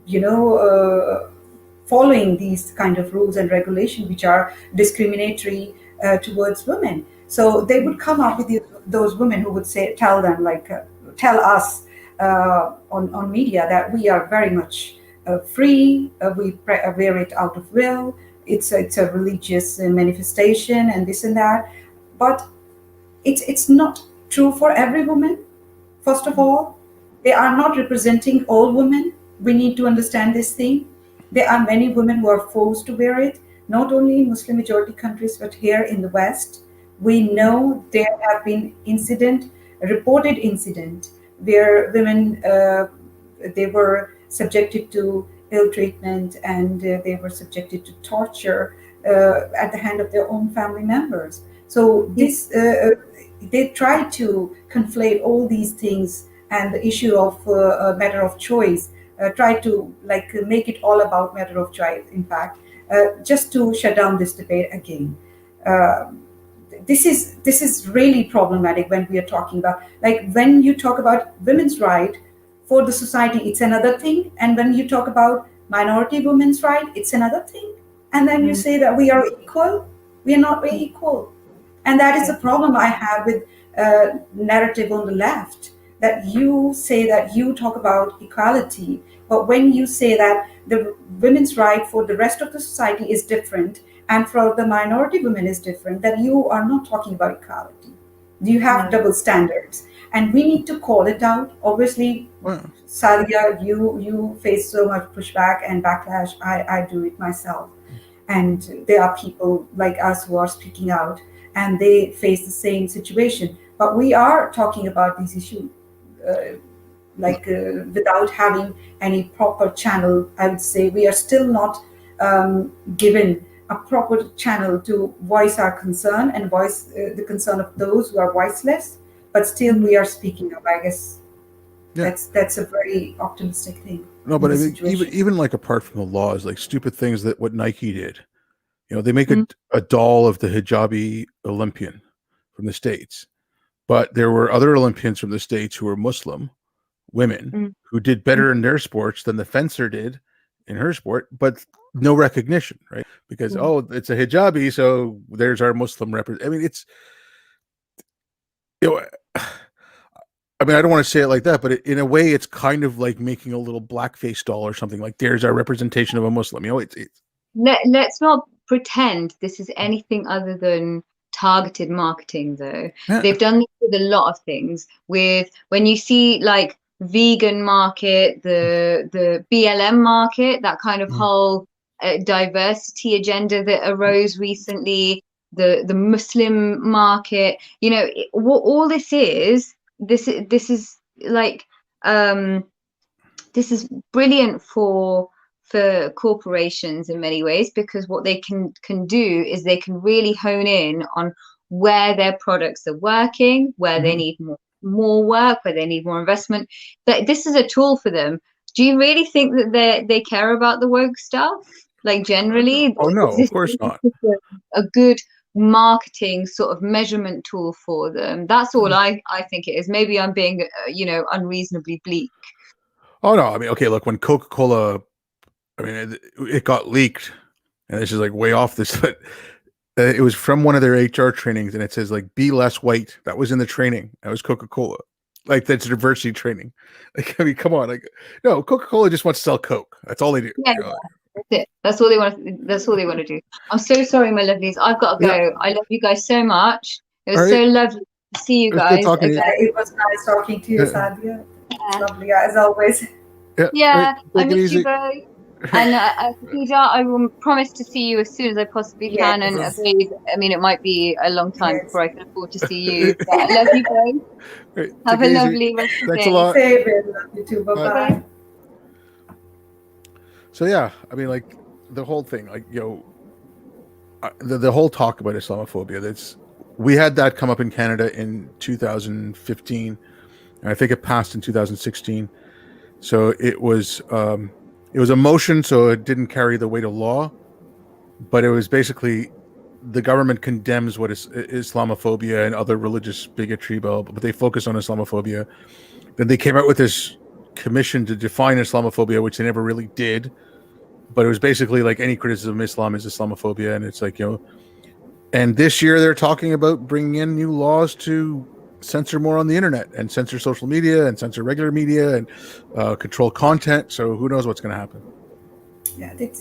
you know, following these kind of rules and regulations which are discriminatory towards women. So they would come up with those women who would tell them like, tell us on media that we are very much free, we wear it out of will, it's a religious manifestation and this and that. But it's not true for every woman. First of all, they are not representing all women. We need to understand this thing. There are many women who are forced to wear it, not only in Muslim majority countries, but here in the West. We know there have been reported incident, where women, they were subjected to ill treatment and they were subjected to torture at the hand of their own family members. So this, they try to conflate all these things, and the issue of a matter of choice, try to like make it all about matter of choice, in fact, just to shut down this debate again. Uh, this is really problematic when we are talking about, like, when you talk about women's right for the society, it's another thing, and when you talk about minority women's right, it's another thing, and then you say that we are equal. We are not very equal, and that is the problem I have with narrative on the left, that you say that you talk about equality, but when you say that the women's right for the rest of the society is different and for the minority women is different, then you are not talking about equality. You have double standards, and we need to call it out. Obviously, Sadia, you face so much pushback and backlash. I do it myself, and there are people like us who are speaking out, and they face the same situation. But we are talking about these issues without having any proper channel. I would say we are still not given a proper channel to voice our concern and voice the concern of those who are voiceless. But still, we are speaking up. I guess that's a very optimistic thing. No, but I mean, even like apart from the laws, like stupid things that what Nike did, they make a doll of the hijabi Olympian from the States, but there were other Olympians from the States who were Muslim women who did better in their sports than the fencer did in her sport, but no recognition, right? Because it's a hijabi, so there's our Muslim representative. I mean, it's I mean, I don't want to say it like that, but in a way, it's kind of like making a little blackface doll or something. Like, there's our representation of a Muslim. Let's not pretend this is anything other than targeted marketing, though. They've done this with a lot of things. With when you see like vegan market, the BLM market, that kind of whole diversity agenda that arose recently, the Muslim market. You know, what all this is. This is like this is brilliant for corporations in many ways, because what they can do is they can really hone in on where their products are working, where they need more work, where they need more investment. That this is a tool for them. Do you really think that they care about the woke stuff, like generally? Oh no, of course not. A good marketing sort of measurement tool for them. That's all I think it is. Maybe I'm being unreasonably bleak. Oh no, I mean, okay, look, when Coca-Cola, I mean, it got leaked, and this is like way off this, but it was from one of their HR trainings, and it says like, be less white. That was in the training. That was Coca-Cola. Like, that's diversity training. Like, I mean, come on. Like, no, Coca-Cola just wants to sell Coke. That's all they do. Yeah, that's it. That's all they want. That's all they want to do. I'm so sorry, my lovelies. I've got to go. Yeah. I love you guys so much. It was so lovely to see you guys. It was nice talking to you, Sadia. Lovely as always. Yeah, I miss you both. And Khadija, I will promise to see you as soon as I possibly can. And please, I mean, it might be a long time before I can afford to see you. But I love you both. Have a lovely rest of the day. Thanks a lot. Love you too. Bye-bye. So yeah, I mean, like the whole thing, like, you know, the whole talk about Islamophobia. We had that come up in Canada in 2015, and I think it passed in 2016. So it was a motion, so it didn't carry the weight of law, but it was basically the government condemns what is Islamophobia and other religious bigotry, but they focus on Islamophobia. Then they came out with this commission to define Islamophobia, which they never really did, but it was basically like any criticism of Islam is Islamophobia. And it's like, you know, and this year they're talking about bringing in new laws to censor more on the internet and censor social media and censor regular media and control content. So who knows what's going to happen? Yeah, this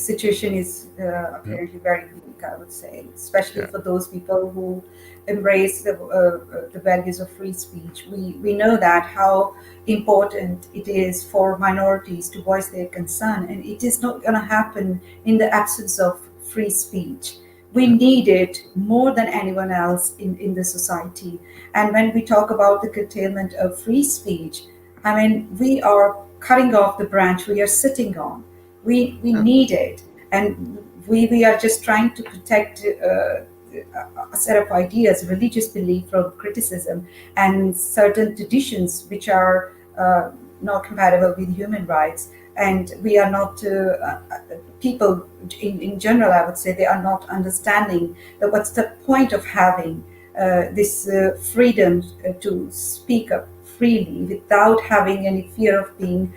situation is apparently very unique, I would say, especially for those people who embrace the values of free speech. We know that how important it is for minorities to voice their concern, and it is not going to happen in the absence of free speech. We need it more than anyone else in the society. And when we talk about the curtailment of free speech, I mean, we are cutting off the branch we are sitting on. We need it. And we are just trying to protect a set of ideas, religious belief from criticism, and certain traditions which are not compatible with human rights. And we are not, people in general, I would say, they are not understanding that what's the point of having this freedom to speak up freely without having any fear of being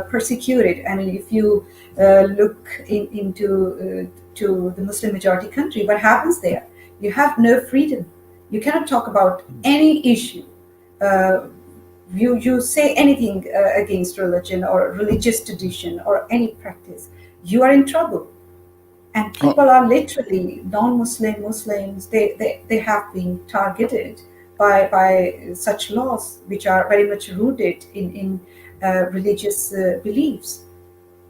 persecuted. I mean, if you look into to the Muslim majority country, what happens there? You have no freedom. You cannot talk about any issue. You say anything against religion or religious tradition or any practice, you are in trouble. And people are literally non-Muslim, Muslims, they have been targeted by such laws which are very much rooted in religious beliefs.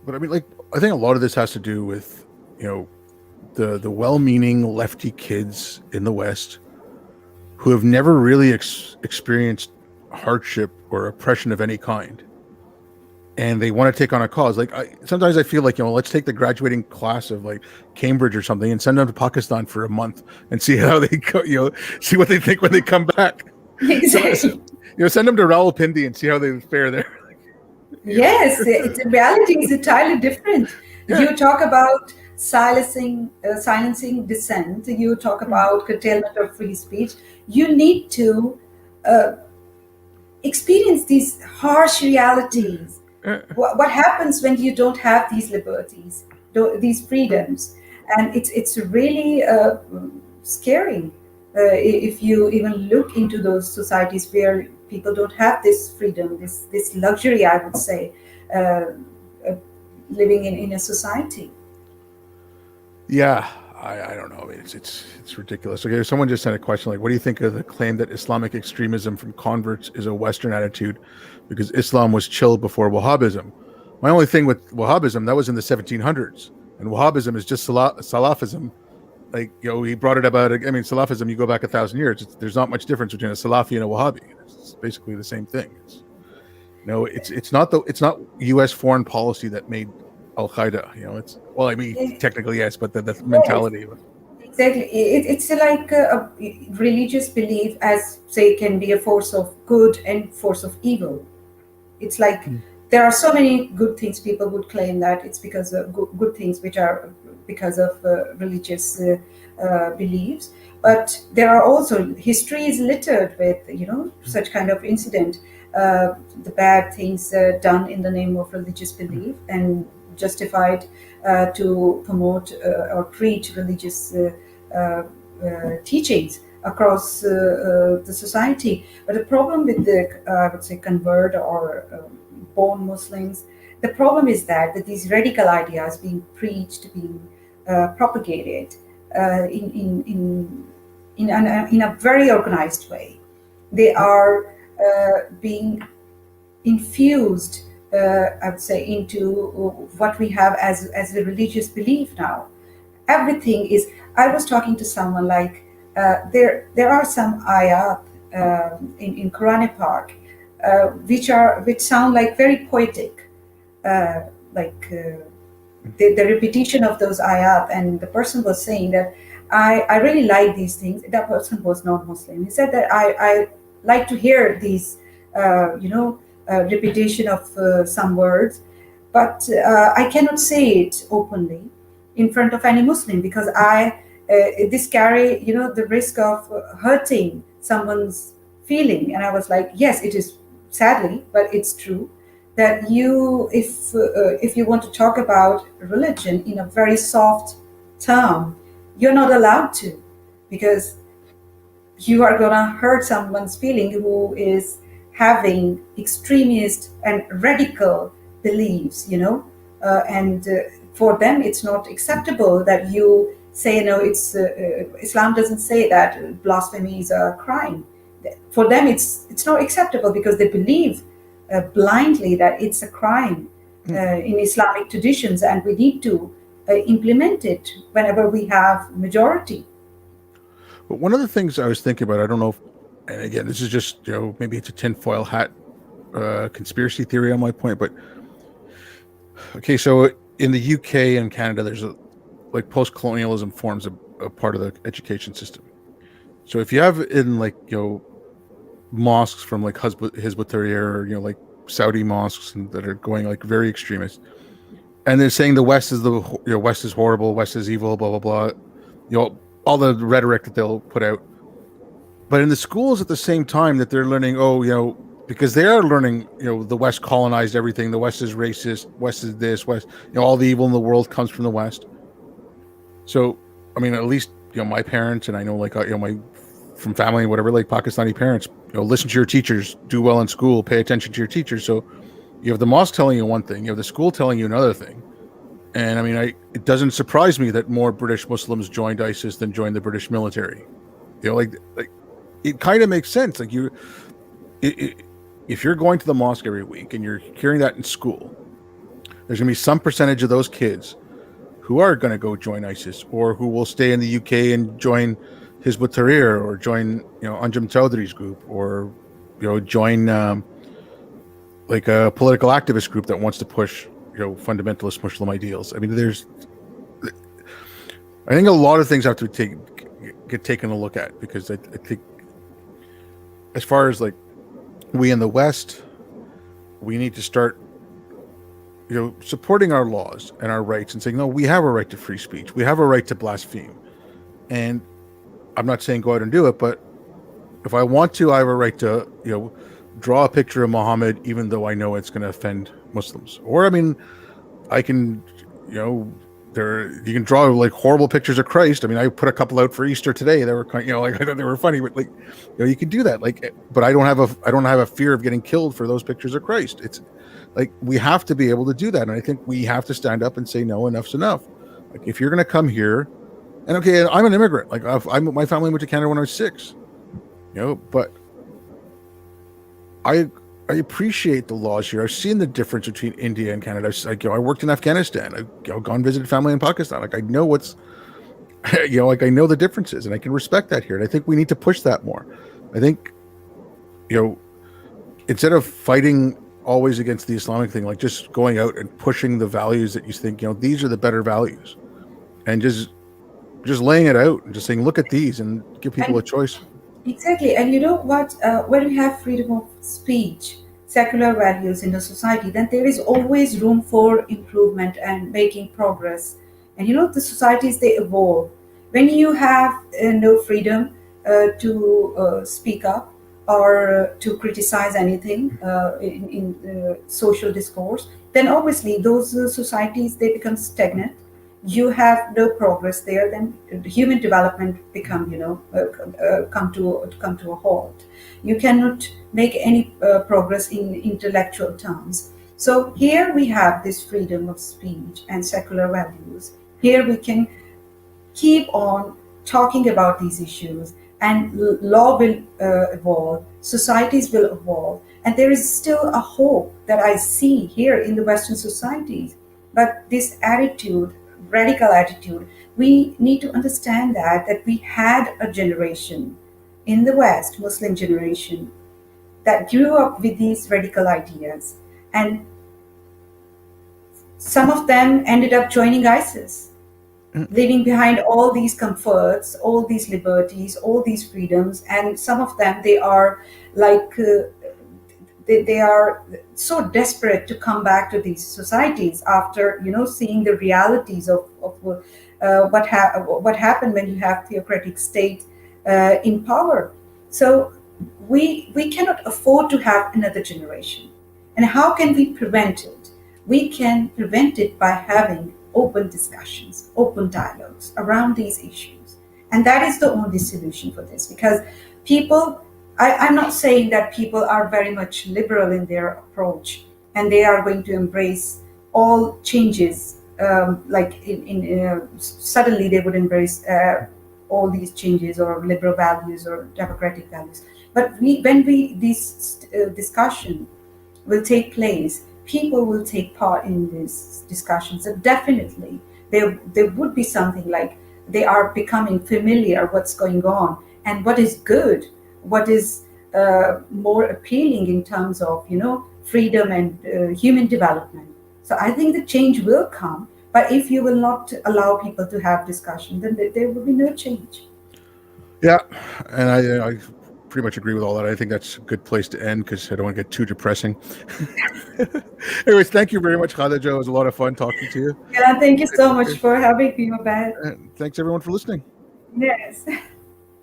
But I mean, like, I think a lot of this has to do with, you know, the well-meaning lefty kids in the West who have never really experienced hardship or oppression of any kind, and they want to take on a cause. Like, sometimes I feel like, you know, let's take the graduating class of like Cambridge or something and send them to Pakistan for a month and see how they go, you know, see what they think when they come back. Exactly. So, you know, send them to Rawalpindi and see how they fare there. Yes, the reality is entirely different. Yeah. You talk about silencing dissent. You talk about curtailment of free speech. You need to experience these harsh realities. What happens when you don't have these liberties, these freedoms? And it's really scary if you even look into those societies where people don't have this freedom, this luxury, I would say, living in a society. Yeah, I don't know. It's ridiculous. Okay, someone just sent a question like, what do you think of the claim that Islamic extremism from converts is a Western attitude because Islam was chill before Wahhabism? My only thing with Wahhabism, that was in the 1700s. and Wahhabism is just Salafism. Like, he brought it about. I mean, Salafism, you go back 1,000 years. There's not much difference between a Salafi and a Wahhabi. It's basically the same thing. It's not U.S. foreign policy that made Al Qaeda. Technically yes, but the mentality of it. Exactly. It's like a religious belief as, say, can be a force of good and force of evil. It's like there are so many good things people would claim that it's because of good things which are because of religious beliefs. But there are also, history is littered with, such kind of incident, the bad things done in the name of religious belief and justified to promote or preach religious teachings across the society. But the problem with the, I would say, convert or born Muslims, the problem is that these radical ideas being preached, being propagated in a very organized way. They are being infused, I would say, into what we have as a religious belief now. Everything is. I was talking to someone like there are some ayat in Quranic Park which sound like very poetic, the repetition of those ayat, and the person was saying that I really like these things. That person was not Muslim. He said that I like to hear these repetition of some words, but I cannot say it openly in front of any Muslim because this carry the risk of hurting someone's feeling. And I was like, yes, it is, sadly, but it's true that if you want to talk about religion in a very soft term, you're not allowed to, because you are gonna hurt someone's feeling who is having extremist and radical beliefs, and for them it's not acceptable that you say, no, it's Islam doesn't say that blasphemy is a crime. For them it's not acceptable because they believe blindly that it's a crime in Islamic traditions, and we need to implement it whenever we have majority. But one of the things I was thinking about, I don't know if, and again, this is just, maybe it's a tinfoil hat conspiracy theory on my point, but okay, so in the UK and Canada, there's post-colonialism forms a part of the education system. So if you have in mosques from Hizb ut-Tahrir or Saudi mosques that are going very extremist, and they're saying the West is West is horrible, West is evil, blah blah blah, all the rhetoric that they'll put out. But in the schools at the same time that they're learning, because they are learning, the West colonized everything, the West is racist, West is this, West, all the evil in the world comes from the West. So, I mean, at least, my parents, and I know my from family and whatever, Pakistani parents, listen to your teachers, do well in school, pay attention to your teachers. So you have the mosque telling you one thing, you have the school telling you another thing. And I mean, it doesn't surprise me that more British Muslims joined ISIS than joined the British military. It kind of makes sense. If you're going to the mosque every week and you're hearing that in school, there's going to be some percentage of those kids who are going to go join ISIS, or who will stay in the UK and join Hizb ut-Tahrir, or join, Anjem Choudhury's group, or, join a political activist group that wants to push, fundamentalist Muslim ideals. I mean, I think a lot of things have to get taken a look at, because I think as far as we in the West, we need to start supporting our laws and our rights and saying, no, we have a right to free speech, we have a right to blaspheme. And I'm not saying go out and do it, but if I want to, I have a right to draw a picture of Muhammad even though I know it's going to offend Muslims. Or I mean, I can you can draw horrible pictures of Christ. I mean, I put a couple out for Easter today. They were kind, I thought they were funny, but you can do that. But I don't have a fear of getting killed for those pictures of Christ. It's we have to be able to do that, and I think we have to stand up and say, no, enough's enough. If you're going to come here, and okay, I'm an immigrant. My family moved to Canada when I was 6. But I appreciate the laws here. I've seen the difference between India and Canada. I worked in Afghanistan. I've gone visited family in Pakistan. Like I know what's, like I know the differences, and I can respect that here. And I think we need to push that more. I think, instead of fighting always against the Islamic thing, like just going out and pushing the values that you think, these are the better values, and just laying it out and just saying, look at these, and give people a choice. Exactly. And you know what? When we have freedom of speech, secular values in a society, then there is always room for improvement and making progress. And the societies, they evolve. When you have no freedom to speak up or to criticize anything in social discourse, then obviously those societies, they become stagnant. You have no progress there, then human development become come to a halt. You cannot make any progress in intellectual terms. So here we have this freedom of speech and secular values. Here we can keep on talking about these issues, and law will evolve, societies will evolve, and there is still a hope that I see here in the Western societies. But this attitude, radical attitude, we need to understand that we had a generation in the West, Muslim generation, that grew up with these radical ideas, and some of them ended up joining ISIS, leaving behind all these comforts, all these liberties, all these freedoms, and some of them, they are like they are so desperate to come back to these societies after seeing the realities of what happened when you have theocratic state in power. So we cannot afford to have another generation. And how can we prevent it? We can prevent it by having open discussions, open dialogues around these issues. And that is the only solution for this, because people, I'm not saying that people are very much liberal in their approach and they are going to embrace all changes, suddenly they would embrace all these changes or liberal values or democratic values. But this discussion will take place, people will take part in these discussions. So definitely there would be something like they are becoming familiar what's going on and what is good, what is more appealing in terms of freedom and human development. So I think the change will come, but if you will not allow people to have discussion, then there will be no change. Yeah, and I pretty much agree with all that. I think that's a good place to end because I don't want to get too depressing. Anyways, thank you very much, Khadija. It was a lot of fun talking to you. Yeah, thank you so much for having me, Mabad. And thanks everyone for listening. Yes.